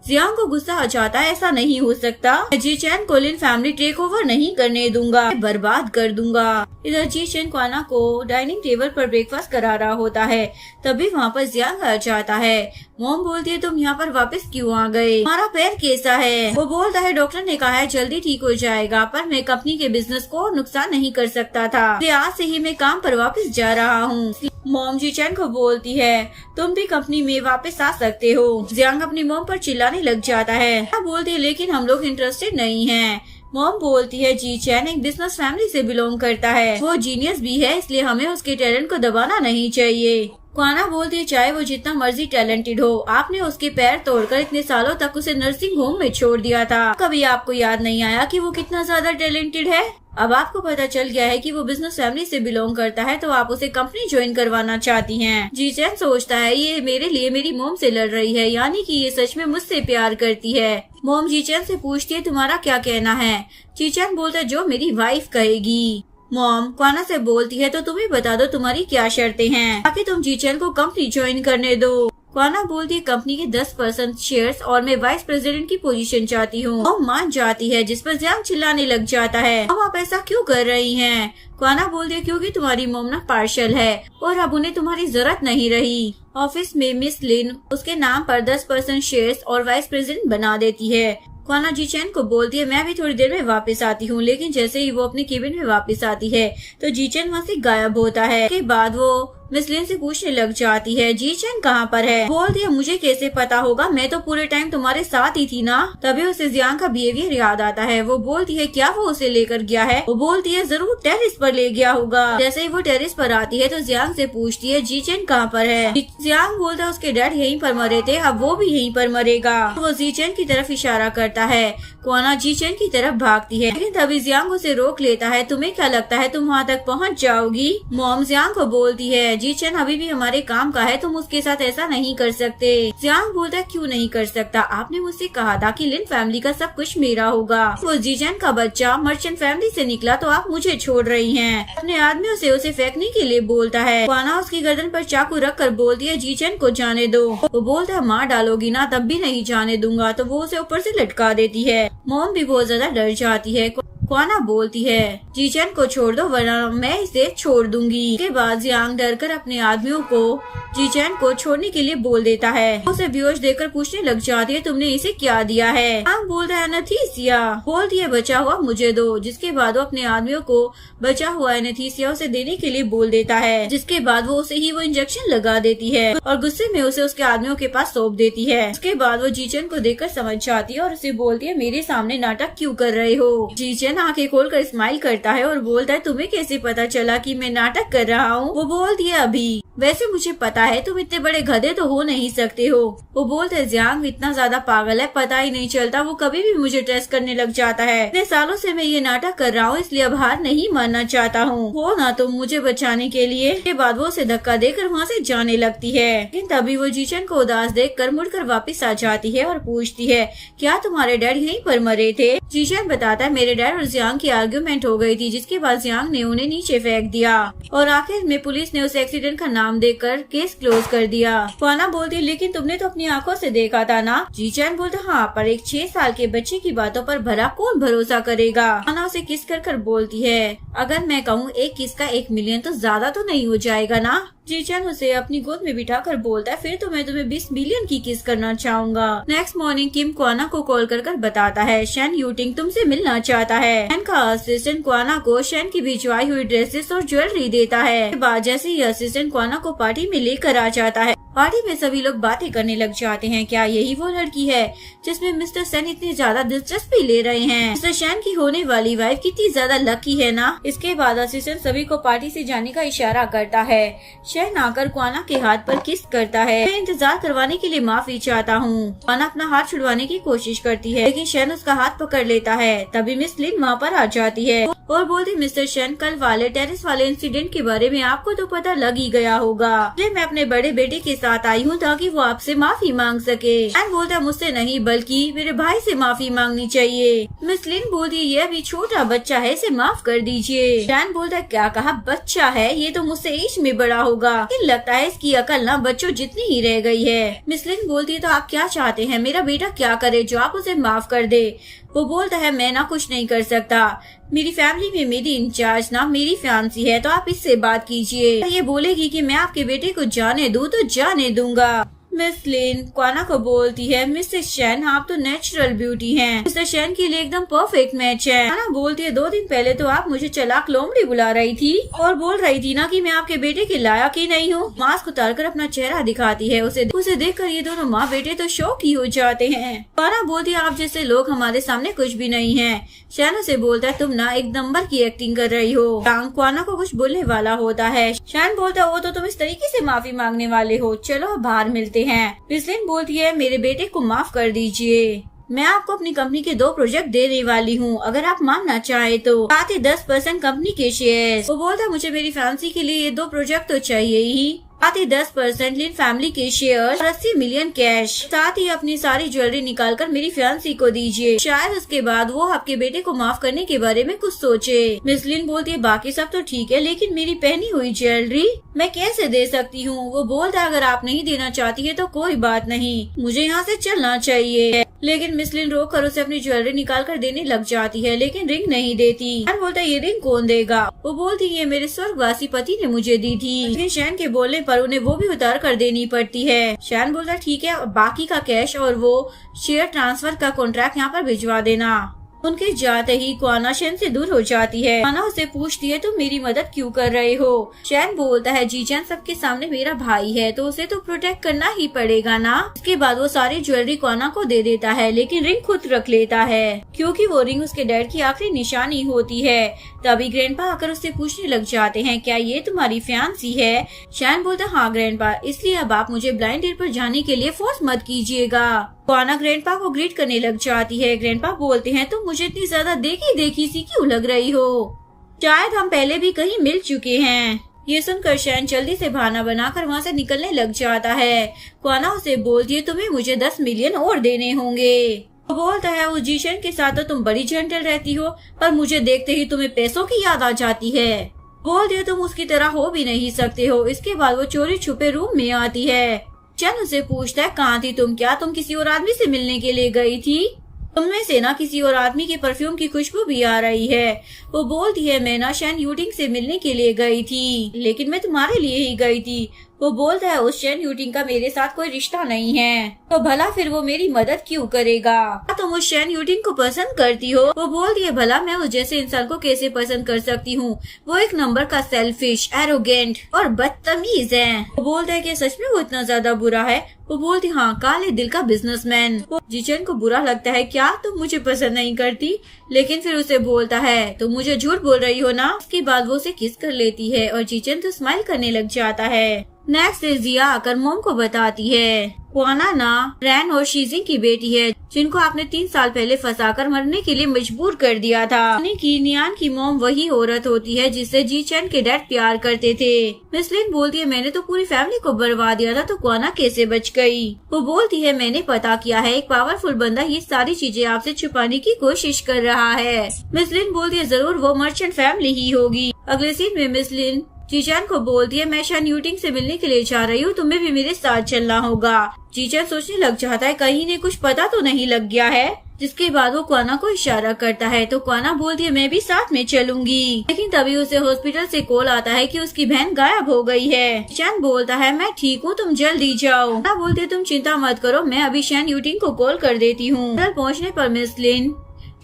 S1: जियांग को गुस्सा आ जाता है ऐसा नहीं हो सकता, जीचैन को लिन फैमिली टेक ओवर नहीं करने दूंगा, बर्बाद कर दूंगा। इधर जी चेन क्वाना को डाइनिंग टेबल पर ब्रेकफास्ट करा रहा होता है, तभी वहाँ पर जियांग आ जाता है। मॉम बोलती है तुम यहाँ पर वापस क्यों आ गए, हमारा पैर कैसा है? वो बोलता है डॉक्टर ने कहा है जल्दी ठीक हो जाएगा, पर मैं कंपनी के बिजनेस को नुकसान नहीं कर सकता था, आज से ही मैं काम पर वापस जा रहा हूँ। मॉम जी चैन को बोलती है तुम भी कंपनी में वापस आ सकते हो। जियांग अपनी मॉम पर चिल्लाने लग जाता है। बोलती है लेकिन हम लोग इंटरेस्टेड नहीं हैं। मॉम बोलती है जी चैन एक बिजनेस फैमिली से बिलोंग करता है, वो जीनियस भी है, इसलिए हमें उसके टैलेंट को दबाना नहीं चाहिए। क्वाना बोलती है चाहे वो जितना मर्जी टैलेंटेड हो, आपने उसके पैर तोड़कर इतने सालों तक उसे नर्सिंग होम में छोड़ दिया था, कभी आपको याद नहीं आया कि वो कितना ज्यादा टैलेंटेड है? अब आपको पता चल गया है कि वो बिजनेस फैमिली से बिलोंग करता है, तो आप उसे कंपनी ज्वाइन करवाना चाहती हैं। जी चैन सोचता है ये मेरे लिए मेरी मॉम से लड़ रही है, यानी कि ये सच में मुझसे प्यार करती है। मॉम जी चैन से पूछती है तुम्हारा क्या कहना है? जी चैन बोलता है जो मेरी वाइफ कहेगी। मॉम क्वाना से बोलती है तो तुम्हें बता दो तुम्हारी क्या शर्तें हैं, ताकि तुम जी चैन को कंपनी ज्वाइन करने दो। क्वाना बोलती है कंपनी के 10% शेयर्स और मैं वाइस प्रेसिडेंट की पोजीशन चाहती हूँ। मॉम मान जाती है, जिस पर जियांग चिल्लाने लग जाता है मॉम आप ऐसा क्यों कर रही हैं? क्वाना बोलती है क्योंकि तुम्हारी मॉम ना पार्शल है और अब उन्हें तुम्हारी जरूरत नहीं रही। ऑफिस में मिस लिन उसके नाम पर 10% शेयर्स और वाइस प्रेसिडेंट बना देती है। क्वाना जी चैन को बोलती है मैं भी थोड़ी देर में वापस आती हूँ, लेकिन जैसे ही वो अपने केबिन में वापस आती है तो जी चैन वहाँ से गायब होता है। के बाद वो मिस लिन से पूछने लग जाती है जी चैन कहाँ पर है? बोलती है मुझे कैसे पता होगा, मैं तो पूरे टाइम तुम्हारे साथ ही थी ना। तभी उसे जियांग का बिहेवियर याद आता है। वो बोलती है क्या वो उसे लेकर गया है? वो बोलती है जरूर टेरिस पर ले गया होगा। जैसे ही वो टेरिस पर आती है तो जियांग से पूछती है जी चैन कहाँ पर है? जियांग बोलता है उसके डैड यहीं पर मरे थे, अब वो भी यहीं पर मरेगा। वो जी चैन की तरफ इशारा करता है। क्वाना जी चैन की तरफ भागती है, लेकिन तभी जियांग उसे रोक लेता है। तुम्हें क्या लगता है तुम वहाँ तक पहुँच जाओगी? मॉम जियांग को बोलती है जी चैन अभी भी हमारे काम का है, तुम उसके साथ ऐसा नहीं कर सकते। जियांग बोलता है क्यों नहीं कर सकता, आपने मुझसे कहा था कि लिन फैमिली का सब कुछ मेरा होगा। वो जी चैन का बच्चा मर्चेंट फैमिली से निकला तो आप मुझे छोड़ रही हैं। अपने आदमियों से उसे फेंकने के लिए बोलता है। क्वाना उसकी गर्दन पर चाकू रख कर बोलती है जी चैन को जाने दो। वो बोलता है मार डालोगी ना, तब भी नहीं जाने दूंगा। तो वो उसे ऊपर से लटका देती है। मॉम भी बहुत ज्यादा डर जाती है। क्वाना बोलती है जी चैन को छोड़ दो वरना मैं इसे छोड़ दूंगी। के बाद जियांग डरकर अपने आदमियों को जी चैन को छोड़ने के लिए बोल देता है। उसे बेहोश देकर पूछने लग जाती है तुमने इसे क्या दिया है? जियांग बोलता है एनेस्थीसिया। बोलती है बचा हुआ मुझे दो। जिसके बाद वो अपने आदमियों को बचा हुआ एनेस्थीसिया उसे देने के लिए बोल देता है। जिसके बाद वो उसे ही वो इंजेक्शन लगा देती है और गुस्से में उसे उसके आदमियों के पास सौंप देती है। उसके बाद वो जी चैन को देखकर समझ जाती है और उसे बोलती है मेरे सामने नाटक क्यों कर रहे हो? जी चैन आंखें खोलकर स्माइल करता है और बोलता है तुम्हें कैसे पता चला कि मैं नाटक कर रहा हूँ? वो बोलती है अभी वैसे मुझे पता है तुम इतने बड़े गधे तो हो नहीं सकते हो। वो बोलते हैं जियांग इतना ज्यादा पागल है, पता ही नहीं चलता, वो कभी भी मुझे ट्रेस करने लग जाता है। इतने सालों से मैं ये नाटक कर रहा हूँ, इसलिए अब हार नहीं मानना चाहता हूँ। वो ना तुम मुझे बचाने के लिए। के बाद वो उसे धक्का देकर वहाँ से जाने लगती है। लेकिन तभी वो जी चैन को उदास देखकर मुड़कर वापस आ जाती है और पूछती है क्या तुम्हारे डैड यहीं पर मरे थे? जी चैन बताता है मेरे डैड और जियांग की आर्ग्यूमेंट हो गई थी, जिसके बाद जियांग ने उन्हें नीचे फेंक दिया और आखिर में पुलिस ने उस एक्सीडेंट का नाम देकर केस क्लोज कर दिया। क्वाना बोलती लेकिन तुमने तो अपनी आंखों से देखा था ना? जी चैन बोलता हाँ, पर एक 6 साल के बच्चे की बातों पर भला कौन भरोसा करेगा? क्वाना उसे किस कर बोलती है अगर मैं कहूँ एक किस का 1 मिलियन तो ज्यादा तो नहीं हो जाएगा ना? जी चैन उसे अपनी गोद में बिठाकर बोलता है फिर तो मैं तुम्हें 20 मिलियन की किस करना चाहूंगा। नेक्स्ट मॉर्निंग किम क्वाना को कॉल कर बताता है शैन यूटिंग तुमसे मिलना चाहता है। शैन का असिस्टेंट क्वाना को शैन की भिजवाई हुई ड्रेसेस और ज्वेलरी देता है। के बाद जैसे ही असिस्टेंट क्वाना को पार्टी में लेकर आ जाता है, पार्टी में सभी लोग बातें करने लग जाते हैं। क्या यही वो लड़की है जिसमें मिस्टर सेन इतनी ज्यादा दिलचस्पी ले रहे हैं? मिस्टर शैन की होने वाली वाइफ कितनी ज्यादा लकी है ना? इसके बाद असिस्टेंट सभी को पार्टी से जाने का इशारा करता है। शैन आकर क्वाना के हाथ पर किस करता है। मैं इंतजार करवाने के लिए माफी चाहता हूँ। क्वाना अपना हाथ छुड़वाने की कोशिश करती है, लेकिन शैन उसका हाथ पकड़ लेता है। तभी मिस लिन वहाँ पर आ जाती है और बोलती मिस्टर शैन कल वाले टेरिस वाले इंसिडेंट के बारे में आपको तो पता लग ही गया होगा। मैं अपने बड़े बेटे के साथ आई हूँ ताकि वो आपसे माफी मांग सके। शैन बोलता है मुझसे नहीं बल्कि मेरे भाई से माफी मांगनी चाहिए। मिस लिन बोलती है ये अभी छोटा बच्चा है, इसे माफ कर दीजिए। शैन बोलता है क्या कहा, बच्चा है, ये तो मुझसे एज में बड़ा होगा, लेकिन लगता है इसकी अकल ना बच्चों जितनी ही रह गई है। मिस लिन बोलती है तो आप क्या चाहते हैं, मेरा बेटा क्या करे जो आप उसे माफ कर दे। वो बोलता है मैं ना कुछ नहीं कर सकता, मेरी फैमिली में मेरी इंचार्ज ना मेरी फियांसी है, तो आप इससे बात कीजिए। ये बोलेगी कि मैं आपके बेटे को जाने दूं तो जाने दूंगा। मिस लिन क्वाना को बोलती है मिसेस शैन आप तो नेचुरल ब्यूटी हैं, मिस्टर शैन के लिए एकदम परफेक्ट मैच है। क्वाना बोलती है 2 दिन पहले तो आप मुझे चालाक लोमड़ी बुला रही थी और बोल रही थी ना कि मैं आपके बेटे के लायक ही नहीं हूँ। मास्क उतारकर अपना चेहरा दिखाती है, उसे देखकर ये दोनों माँ बेटे तो शौक ही हो जाते हैं। क्वाना बोलती है आप जैसे लोग हमारे सामने कुछ भी नहीं है। शैन उसे बोलता है तुम ना एक नंबर की एक्टिंग कर रही हो। क्वाना को कुछ बोलने वाला होता है। शैन बोलता है वो तो तुम इस तरीके से माफी मांगने वाले हो, चलो बाहर मिलते हैं। मिस लिन बोलती है मेरे बेटे को माफ कर दीजिए, मैं आपको अपनी कंपनी के 2 प्रोजेक्ट देने वाली हूँ, अगर आप मानना चाहे तो। साथ ही 10% कंपनी के शेयर। वो बोलता है मुझे मेरी फैंसी के लिए ये 2 प्रोजेक्ट तो चाहिए ही, साथ ही 10% लिन फैमिली के शेयर, 80 मिलियन कैश, साथ ही अपनी सारी ज्वेलरी निकालकर मेरी फियांसी को दीजिए, शायद उसके बाद वो आपके बेटे को माफ करने के बारे में कुछ सोचे। मिस लिन बोलती है बाकी सब तो ठीक है लेकिन मेरी पहनी हुई ज्वेलरी मैं कैसे दे सकती हूँ। वो बोलता है अगर आप नहीं देना चाहती है तो कोई बात नहीं, मुझे यहाँ से चलना चाहिए। लेकिन मिस लिन रोक कर उसे अपनी ज्वेलरी निकाल कर देने लग जाती है, लेकिन रिंग नहीं देती। शैन बोलता है ये रिंग कौन देगा। वो बोलती है ये मेरे स्वर्गवासी पति ने मुझे दी थी, लेकिन शैन के बोलने पर उन्हें वो भी उतार कर देनी पड़ती है। शैन बोलता है ठीक है, बाकी का कैश और वो शेयर ट्रांसफर का कॉन्ट्रैक्ट यहाँ पर भिजवा देना। उनके जाते ही क्वाना शैन से दूर हो जाती है। क्वाना उसे पूछती है तुम मेरी मदद क्यों कर रहे हो। शैन बोलता है जीजन सबके सामने मेरा भाई है तो उसे तो प्रोटेक्ट करना ही पड़ेगा ना। इसके बाद वो सारी ज्वेलरी क्वाना को दे देता है, लेकिन रिंग खुद रख लेता है क्योंकि वो रिंग उसके डैड की आखिरी निशानी होती है। तभी ग्रैंडपा आकर उससे पूछने लग जाते हैं क्या ये तुम्हारी फियांसी है। शैन बोलता हाँ ग्रैंडपा, इसलिए अब आप मुझे ब्लाइंड डेट पर जाने के लिए फोर्स मत कीजिएगा। क्वाना ग्रैंडपा को ग्रीट करने लग जाती है। ग्रैंडपा बोलते हैं तुम मुझे इतनी ज्यादा देखी सी क्यों लग रही हो, शायद हम पहले भी कहीं मिल चुके हैं। ये सुनकर शैन जल्दी से बहाना बनाकर वहाँ से निकलने लग जाता है। क्वाना उसे बोलती है तुम्हें मुझे 10 मिलियन और देने होंगे। वो बोलता है उस जीशन के साथ तो तुम बड़ी जेंटल रहती हो, पर मुझे देखते ही तुम्हें पैसों की याद आ जाती है। बोल दिया तुम उसकी तरह हो भी नहीं सकते हो। इसके बाद वो चोरी छुपे रूम में आती है। शैन उसे पूछता है कहाँ थी तुम, क्या तुम किसी और आदमी से मिलने के लिए गई थी। तुममें से ना किसी और आदमी के परफ्यूम की खुशबू भी आ रही है। वो बोलती है मैं ना शैन यूटिंग से मिलने के लिए गई थी, लेकिन मैं तुम्हारे लिए ही गई थी। वो बोलता है उस शैन यूटिंग का मेरे साथ कोई रिश्ता नहीं है, तो भला फिर वो मेरी मदद क्यों करेगा। तुम उस शैन यूटिंग को पसंद करती हो। वो बोलती है भला मैं उस जैसे इंसान को कैसे पसंद कर सकती हूँ, वो एक नंबर का सेल्फिश, एरोगेंट और बदतमीज है। वो बोलता है कि सच में वो इतना ज्यादा बुरा है। वो बोलती हाँ, काले दिल का बिजनेसमैन। जीचन को बुरा लगता है क्या तुम मुझे पसंद नहीं करती, लेकिन फिर उसे बोलता है तुम मुझे झूठ बोल रही हो ना। उसके बाद वो उसे किस कर लेती है और जीचन तो स्माइल करने लग जाता है। नेक्स्ट जिया आकर मोम को बताती है क्वाना ना रैन और शीजिंग की बेटी है, जिनको आपने 3 साल पहले फंसाकर मरने के लिए मजबूर कर दिया था। नियान की मोम वही औरत होती है जिससे जी चैन के डैड प्यार करते थे। मिस लिन बोलती है मैंने तो पूरी फैमिली को बर्बाद दिया था, तो क्वाना कैसे बच गई। वो बोलती है मैंने पता किया है, एक पावरफुल बंदा ये सारी चीजें आपसे छुपाने की कोशिश कर रहा है। मिस लिन बोलती है जरूर वो मर्चेंट फैमिली ही होगी। अगले सीन में मिस लिन जीचैन को बोलती है मैं शैन यूटिंग से मिलने के लिए जा रही हूँ, तुम्हें भी मेरे साथ चलना होगा। जीचैन सोचने लग जाता है कहीं ने कुछ पता तो नहीं लग गया है। जिसके बाद वो क्वाना को इशारा करता है तो क्वाना बोलती है मैं भी साथ में चलूंगी। लेकिन तभी उसे हॉस्पिटल से कॉल आता है कि उसकी बहन गायब हो गई है। जीचैन बोलता है मैं ठीक हूँ, तुम जल्दी जाओ। क्वाना बोलती है तुम चिंता मत करो, मैं अभी शैन यूटिंग को कॉल कर देती हूँ। पहुँचने पर मिस लिन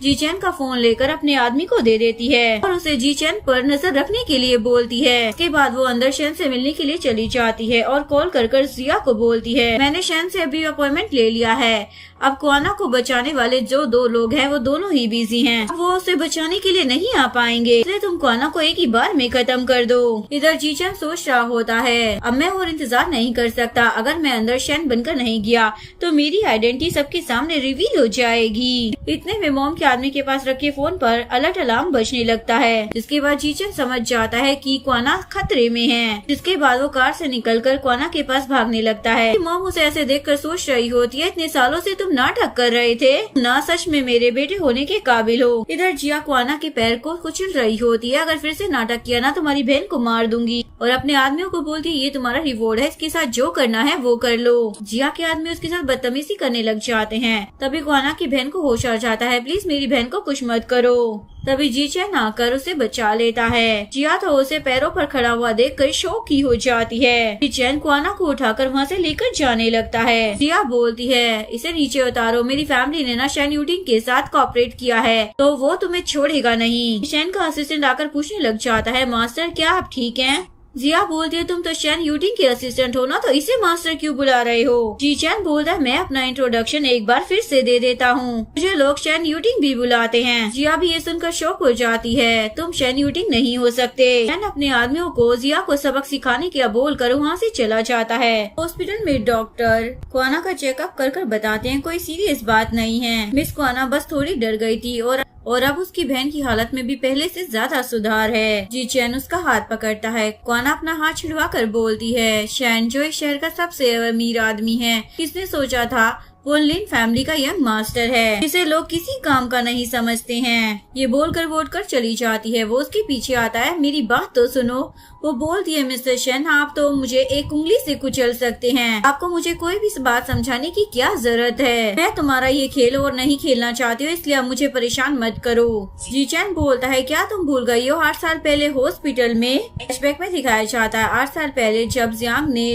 S1: जीचैन का फोन लेकर अपने आदमी को दे देती है और उसे जीचैन पर नजर रखने के लिए बोलती है। इसके बाद वो अंदर शैन से मिलने के लिए चली जाती है और कॉल कर जिया को बोलती है मैंने शैन से अभी अपॉइंटमेंट ले लिया है। अब क्वाना को बचाने वाले जो 2 लोग हैं वो दोनों ही बिजी हैं। वो उसे बचाने के लिए नहीं आ पाएंगे, इसलिए तुम क्वाना को एक ही बार में खत्म कर दो। इधर जीचैन सोच रहा होता है अब मैं और इंतजार नहीं कर सकता, अगर मैं अंदर शैन बनकर नहीं गया तो मेरी आइडेंटिटी सबके सामने रिवील हो जाएगी। इतने में मॉम के आदमी के पास रखे फोन पर अलर्ट अलार्म बजने लगता है। जिसके बाद जीचन समझ जाता है कि क्वाना खतरे में है। जिसके बाद वो कार से निकलकर क्वाना के पास भागने लगता है। मॉम उसे ऐसे देखकर सोच रही होती है, इतने सालों से तुम नाटक कर रहे थे, ना सच में मेरे बेटे होने के काबिल हो। इधर जिया क्वाना के पैर को कुचल रही होती है, अगर फिर से नाटक किया ना तुम्हारी बहन को मार दूंगी। और अपने आदमियों को बोलती है, ये तुम्हारा रिवॉर्ड है, इसके साथ जो करना है वो कर लो। जिया के आदमी उसके साथ बदतमीजी करने लग जाते हैं। तभी क्वाना की बहन को होश आ जाता है, प्लीज मेरी बहन को कुछ मत करो। तभी जीचन आकर उसे बचा लेता है। जिया तो उसे पैरों पर खड़ा हुआ देखकर शौक की हो जाती है। जीचन क्वाना को उठाकर वहाँ से लेकर जाने लगता है। जिया बोलती है, इसे नीचे उतारो, मेरी फैमिली ने ना शैन यूटिंग के साथ कोऑपरेट किया है तो वो तुम्हें छोड़ेगा नहीं। शैन का असिस्टेंट आकर पूछने लग जाता है, मास्टर क्या आप ठीक हैं? जिया बोलती है, तुम तो शैन यूटिंग के असिस्टेंट हो ना, तो इसे मास्टर क्यों बुला रहे हो? जीचन बोलता है, मैं अपना इंट्रोडक्शन एक बार फिर से दे देता हूँ, मुझे लोग शैन यूटिंग भी बुलाते हैं। जिया भी ये सुनकर शौक हो जाती है, तुम शैन यूटिंग नहीं हो सकते। शैन अपने आदमियों को जिया को सबक सिखाने के बोल कर वहाँ से चला जाता है। हॉस्पिटल में डॉक्टर क्वाना का चेकअप कर बताते हैं कोई सीरियस बात नहीं है। मिस क्वाना बस थोड़ी डर गई थी और अब उसकी बहन की हालत में भी पहले से ज्यादा सुधार है। जीचन उसका हाथ पकड़ता है। क्वाना अपना हाथ छुड़वा कर बोलती है, शैन जो इस शहर का सबसे अमीर आदमी है, किसने सोचा था वो लिन फैमिली का यंग मास्टर है, जिसे लोग किसी काम का नहीं समझते हैं। ये बोलकर वोट कर चली जाती है। वो उसके पीछे आता है, मेरी बात तो सुनो। वो बोलती है, मिस्टर शैन आप तो मुझे एक उंगली से कुचल सकते हैं, आपको मुझे कोई भी बात समझाने की क्या जरूरत है? मैं तुम्हारा ये खेल और नहीं खेलना चाहती हूँ, इसलिए अब मुझे परेशान मत करो। जीचन बोलता है, क्या तुम भूल गई हो 8 साल पहले हॉस्पिटल में? फ्लैशबैक में दिखाया जाता है 8 साल पहले जब जियांग ने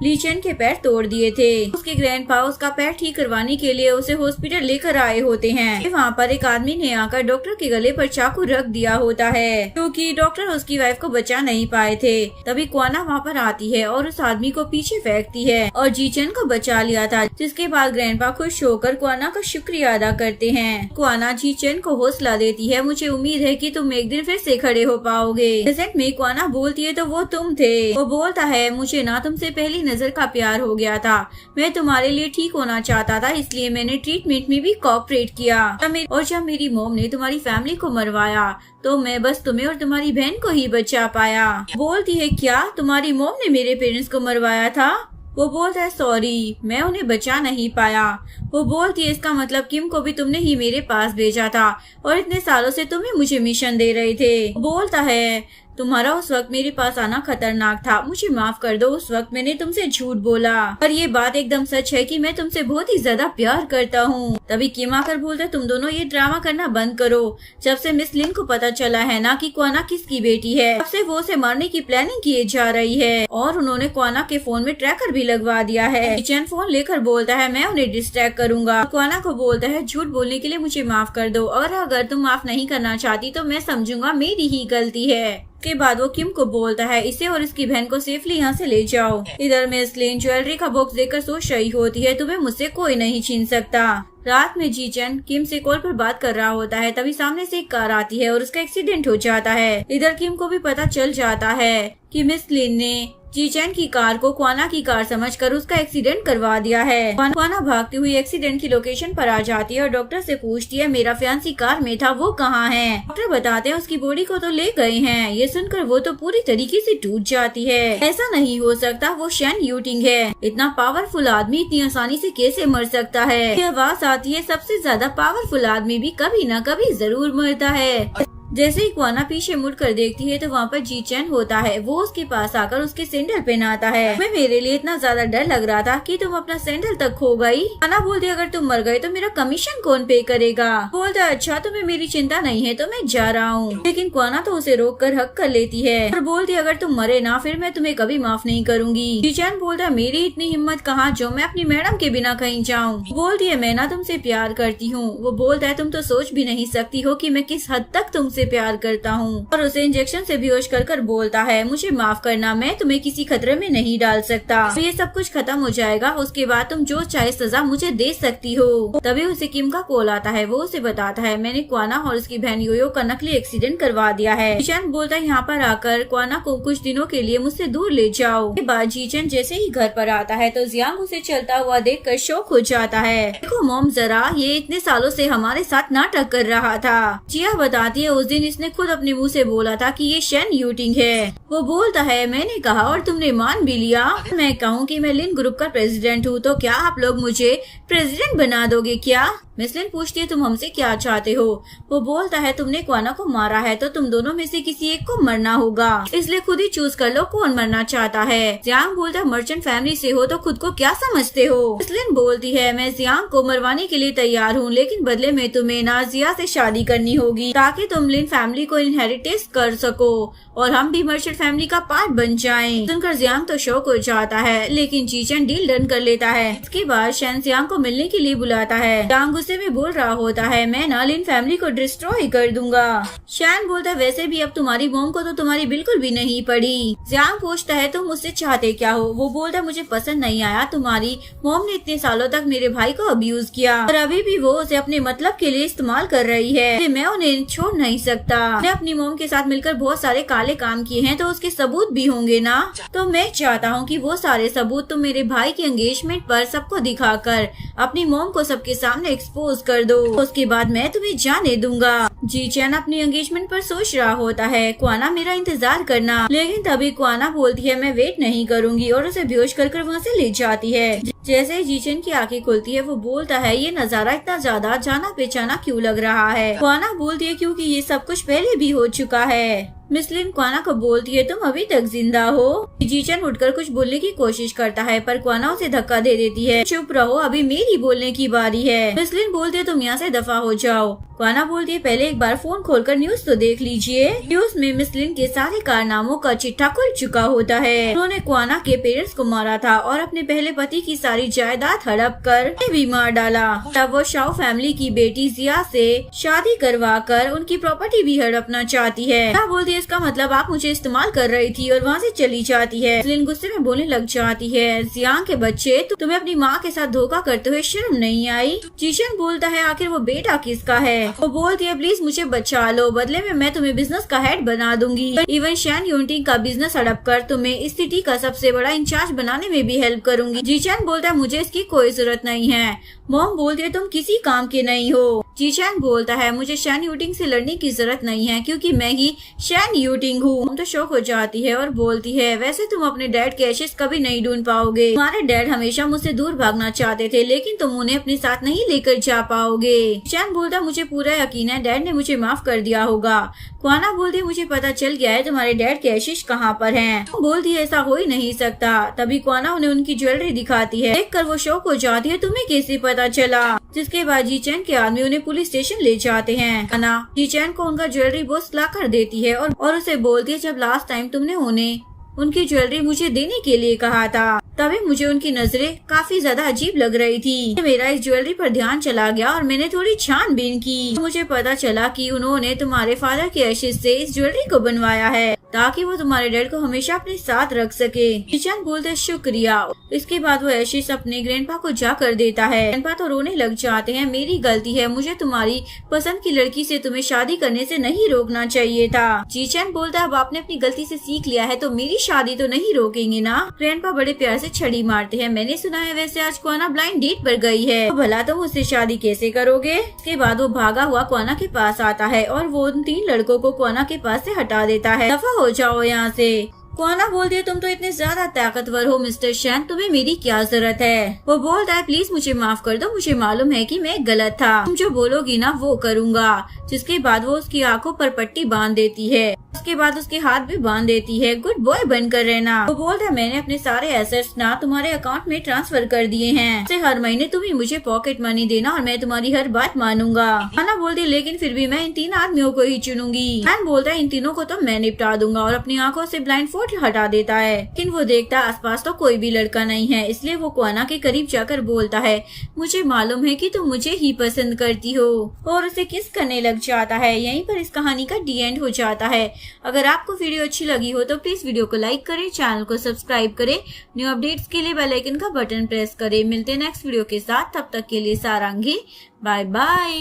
S1: लीचेन के पैर तोड़ दिए थे। उसके ग्रैंडपा उसका पैर ठीक करवाने के लिए उसे हॉस्पिटल लेकर आए होते हैं। वहाँ पर एक आदमी ने आकर डॉक्टर के गले पर चाकू रख दिया होता है, क्योंकि डॉक्टर उसकी वाइफ को बचा नहीं पाए थे। तभी क्वाना वहाँ पर आती है और उस आदमी को पीछे फेंकती है और जीचन को बचा लिया था। जिसके बाद ग्रैंडपा खुश होकर क्वाना का शुक्रिया अदा करते हैं। क्वाना जीचन को हौसला देती है, मुझे उम्मीद है कि तुम एक दिन फिर से खड़े हो पाओगे। प्रेजेंट में क्वाना बोलती है, तो वो तुम थे। वो बोलता है, मुझे ना तुमसे पहली नजर का प्यार हो गया था, मैं तुम्हारे लिए ठीक होना चाहता था, इसलिए मैंने ट्रीटमेंट में भी कोऑपरेट किया। और जब मेरी मॉम ने तुम्हारी फैमिली को मरवाया तो मैं बस तुम्हें और तुम्हारी बहन को ही बचा पाया। बोलती है, क्या तुम्हारी मॉम ने मेरे पेरेंट्स को मरवाया था? वो बोलता है, सॉरी मैं उन्हें बचा नहीं पाया। वो बोलती है, इसका मतलब किम को भी तुमने ही मेरे पास भेजा था और इतने सालों से तुम्हें मुझे मिशन दे रहे थे। बोलता है, तुम्हारा उस वक्त मेरे पास आना खतरनाक था, मुझे माफ कर दो, उस वक्त मैंने तुमसे झूठ बोला, पर ये बात एकदम सच है कि मैं तुमसे बहुत ही ज्यादा प्यार करता हूँ। तभी किम आकर बोलता है, तुम दोनों ये ड्रामा करना बंद करो। जब से मिस लिन को पता चला है ना कि क्वाना किसकी बेटी है, तब से वो उसे मारने की प्लानिंग किए जा रही है और उन्होंने क्वाना के फोन में ट्रैकर भी लगवा दिया है। किचन फोन लेकर बोलता है, मैं उन्हें डिस्ट्रैक्ट करूंगा। क्वाना को बोलता है, झूठ बोलने के लिए मुझे माफ कर दो और अगर तुम माफ नहीं करना चाहती तो मैं समझूंगा मेरी ही गलती है। के बाद वो किम को बोलता है, इसे और इसकी बहन को सेफली यहाँ से ले जाओ। इधर मिस लिन ज्वेलरी का बॉक्स देखकर सोच रही होती है, तुम्हें मुझसे कोई नहीं छीन सकता। रात में जीचन किम से कॉल पर बात कर रहा होता है, तभी सामने से एक कार आती है और उसका एक्सीडेंट हो जाता है। इधर किम को भी पता चल जाता है कि मिस लिन ने जीचन की कार को क्वाना की कार समझकर उसका एक्सीडेंट करवा दिया है। क्वाना भागती हुई एक्सीडेंट की लोकेशन पर आ जाती है और डॉक्टर से पूछती है, मेरा फियांसी कार में था, वो कहाँ है? डॉक्टर बताते हैं, उसकी बॉडी को तो ले गए हैं। ये सुनकर वो तो पूरी तरीके से टूट जाती है। ऐसा नहीं हो सकता, वो शैन यूटिंग है, इतना पावरफुल आदमी इतनी आसानी से कैसे मर सकता है? ये आवाज आती है, सबसे ज्यादा पावरफुल आदमी भी कभी न कभी जरूर मरता है। जैसे ही क्वाना पीछे मुड़कर देखती है तो वहाँ पर जीचन होता है। वो उसके पास आकर उसके सैंडल पहनाता है। मैं मेरे लिए इतना ज्यादा डर लग रहा था कि तुम अपना सैंडल तक खो गई। क्वाना बोलती है, अगर तुम मर गए तो मेरा कमीशन कौन पे करेगा? बोलता है, अच्छा तुम्हें मेरी चिंता नहीं है तो मैं जा रहा हूँ। लेकिन क्वाना तो उसे रोक कर हक कर लेती है और बोलती है, अगर तुम मरे ना फिर मैं तुम्हें कभी माफ नहीं करूंगी। जीचन बोलता है, मेरी इतनी हिम्मत कहाँ जो मैं अपनी मैडम के बिना कहीं जाऊँ। बोलती है, मैं ना तुमसे प्यार करती हूँ। वो बोलता है, तुम तो सोच भी नहीं सकती हो कि मैं किस हद तक तुमसे उससे प्यार करता हूँ, और उसे इंजेक्शन से बेहोश कर बोलता है, मुझे माफ करना, मैं तुम्हें किसी खतरे में नहीं डाल सकता। तो ये सब कुछ खत्म हो जाएगा, उसके बाद तुम जो चाहे सजा मुझे दे सकती हो। तभी उसे किम का कॉल आता है। वो उसे बताता है, मैंने क्वाना और उसकी बहन योयो का नकली एक्सीडेंट करवा दिया है। जीचन बोलता है, यहाँ पर आकर क्वाना को कुछ दिनों के लिए मुझसे दूर ले जाओ। के बाद जीचन जैसे ही घर पर आता है तो जियांग उसे चलता हुआ देखकर शॉक हो जाता है। देखो मॉम, जरा ये इतने सालों से हमारे साथ नाटक कर रहा था। जिया बताती है, उस दिन इसने खुद अपने मुंह से बोला था कि ये शेन यूटिंग है। वो बोलता है, मैंने कहा और तुमने मान भी लिया। मैं कहूँ कि मैं लिन ग्रुप का प्रेसिडेंट हूँ, तो क्या आप लोग मुझे प्रेसिडेंट बना दोगे क्या? मिसलिन पूछती है, तुम हमसे क्या चाहते हो? वो बोलता है, तुमने क्वाना को मारा है तो तुम दोनों में से किसी एक को मरना होगा, इसलिए खुद ही चूज कर लो कौन मरना चाहता है। जियांग बोलता है, मर्चेंट फैमिली से हो तो खुद को क्या समझते हो? मिसलिन बोलती है, मैं जियांग को मरवाने के लिए तैयार हूँ, लेकिन बदले में तुम्हें नाजिया से शादी करनी होगी ताकि तुम लिन फैमिली को इनहेरिटेंस कर सको और हम भी मर्चेंट फैमिली का पार्ट बन जाएं। सुनकर जियांग तो शौक हो जाता है, लेकिन जीचन डील डन कर लेता है। इसके बाद शैन जियांग को मिलने के लिए बुलाता है। जियांग गुस्से में बोल रहा होता है, मैं ना लिन फैमिली को डिस्ट्रॉय कर दूंगा। शैन बोलता है, वैसे भी अब तुम्हारी मॉम को तो तुम्हारी बिल्कुल भी नहीं पड़ी। जियांग पूछता है, तुम मुझसे चाहते क्या हो? वो बोलता है, मुझे पसंद नहीं आया, तुम्हारी मॉम ने इतने सालों तक मेरे भाई को अब्यूज किया और अभी भी वो उसे अपने मतलब के लिए इस्तेमाल कर रही है। मैं उन्हें छोड़ नहीं सकता। मैं अपनी मॉम के साथ मिलकर बहुत सारे काले काम किए हैं, तो उसके सबूत भी होंगे ना। तो मैं चाहता हूँ कि वो सारे सबूत तुम मेरे भाई के एंगेजमेंट पर सबको दिखाकर अपनी मॉम को सबके सामने एक्सपोज कर दो, उसके बाद मैं तुम्हें जाने दूंगा। जीचन अपनी एंगेजमेंट पर सोच रहा होता है, क्वाना मेरा इंतजार करना, लेकिन तभी क्वाना बोलती है, मैं वेट नहीं करूंगी और उसे बेहोश कर वहाँ से ले जाती है। जैसे ही जीचन की आंखें खुलती है वो बोलता है, ये नजारा इतना ज्यादा जाना पहचाना क्यों लग रहा है? क्वाना बोलती है, क्योंकि ये सब कुछ पहले भी हो चुका है। मिसलिन क्वाना को बोलती है, तुम अभी तक जिंदा हो। जीचन उठकर कुछ बोलने की कोशिश करता है पर क्वाना उसे धक्का दे देती है, चुप रहो, अभी मेरी बोलने की बारी है। मिसलिन बोलती है, तुम यहाँ से दफा हो जाओ। क्वाना बोलती है, पहले एक बार फोन खोलकर न्यूज तो देख लीजिए। न्यूज में मिसलिन के सारे कारनामों का चिट्ठा खुल चुका होता है। उन्होंने क्वाना के पेरेंट्स को मारा था और अपने पहले पति की सारी जायदाद हड़प कर भी मार डाला। तब वो शाओ फैमिली की बेटी जिया से शादी करवा कर उनकी प्रॉपर्टी भी हड़पना चाहती है। क्या बोलती है, इसका मतलब आप मुझे इस्तेमाल कर रही थी, और वहाँ से चली जाती है। मिसलिन गुस्से में बोलने लग जाती है, जियांग के बच्चे, तुम्हें अपनी माँ के साथ धोखा करते हुए शर्म नहीं आई? जीचन बोलता है, आखिर वो बेटा किसका है? वो बोलती है, प्लीज मुझे बचा लो, बदले में मैं तुम्हें बिजनेस का हेड बना दूंगी। इवन शैन यूटिंग का बिजनेस हड़प कर तुम्हें इस सिटी का सबसे बड़ा इंचार्ज बनाने में भी हेल्प करूंगी। जीचन बोलता है, मुझे इसकी कोई जरूरत नहीं है। मॉम बोलती है, तुम किसी काम के नहीं हो। जीचन बोलता है, मुझे शैन यूटिंग से लड़ने की जरूरत नहीं है, क्योंकि मैं ही शैन यूटिंग हूँ। हम तो शौक हो जाती है और बोलती है, वैसे तुम अपने डैड के एशेस कभी नहीं ढूंढ पाओगे। तुम्हारे डैड हमेशा मुझसे दूर भागना चाहते थे, लेकिन तुम उन्हें अपने साथ नहीं लेकर जा पाओगे। जीचन बोलता है, मुझे पूरा यकीन है डैड ने मुझे माफ कर दिया होगा। क्वाना बोलती है, मुझे पता चल गया है तुम्हारे डैड के एशेस कहाँ पर हैं। बोलती है, ऐसा हो ही नहीं सकता। तभी क्वाना उन्हें उनकी ज्वेलरी दिखाती है। देखकर वो शौक हो जाती है, तुम्हें कैसे पता चला? जिसके बाद जीचन के आदमी उन्हें पुलिस स्टेशन ले जाते हैं। क्वाना जीचन को उनका ज्वेलरी बॉक्स ला कर देती है और उसे बोलती है, जब लास्ट टाइम तुमने उन्हें उनकी ज्वेलरी मुझे देने के लिए कहा था, तभी मुझे उनकी नजरें काफी ज्यादा अजीब लग रही थी। मेरा इस ज्वेलरी पर ध्यान चला गया और मैंने थोड़ी छानबीन की। मुझे पता चला कि उन्होंने तुम्हारे फादर के एशेस से इस ज्वेलरी को बनवाया है ताकि वो तुम्हारे डैड को हमेशा अपने साथ रख सके। जीचन बोलते शुक्रिया। इसके बाद वो एशेस अपने ग्रैंडपा को जा कर देता है। ग्रैंडपा तो रोने लग जाते हैं, मेरी गलती है, मुझे तुम्हारी पसंद की लड़की से तुम्हें शादी करने से नहीं रोकना चाहिए था। जीचन बोलता है, अब आपने अपनी गलती से सीख लिया है तो मेरी शादी तो नहीं रोकेंगे ना? ग्रैंडपा बड़े प्यार से छड़ी मारते हैं। मैंने सुना है वैसे आज क्वाना ब्लाइंड डेट पर गई है, तो भला तुम उससे शादी कैसे करोगे? इसके बाद वो भागा हुआ क्वाना के पास आता है और वो उन 3 लड़कों को क्वाना के पास से हटा देता है। दफा हो जाओ यहाँ से। क्वाना बोलती है, तुम तो इतने ज्यादा ताकतवर हो मिस्टर शैन, तुम्हें मेरी क्या जरूरत है? वो बोलता है, प्लीज मुझे माफ कर दो, मुझे मालूम है कि मैं गलत था, तुम जो बोलोगी ना वो करूँगा। जिसके बाद वो उसकी आंखों पर पट्टी बांध देती है। उसके बाद उसके हाथ भी बांध देती है। गुड बॉय बनकर रहना। वो बोलता है मैंने अपने सारे एसेट्स ना तुम्हारे अकाउंट में ट्रांसफर कर दिए हैं। से हर महीने तुम ही मुझे पॉकेट मनी देना और मैं तुम्हारी हर बात मानूंगा। आना बोलती लेकिन फिर भी मैं इन 3 आदमियों को ही चुनूंगी। मैन बोलता है इन तीनों को तो मैं निपटा दूंगा और अपनी आंखों से ब्लाइंड फोल्ड हटा देता है। लेकिन वो देखता आसपास तो कोई भी लड़का नहीं है, इसलिए वो क्वाना के करीब जाकर बोलता है मुझे मालूम है कि तुम मुझे ही पसंद करती हो, और उसे किस करने लग जाता है। यहीं पर इस कहानी का डी एंड हो जाता है। अगर आपको वीडियो अच्छी लगी हो तो प्लीज वीडियो को लाइक करें, चैनल को सब्सक्राइब करें, न्यू अपडेट्स के लिए बेल आइकन का बटन प्रेस करें। मिलते हैं नेक्स्ट वीडियो के साथ, तब तक के लिए सारांगी, बाय बाय।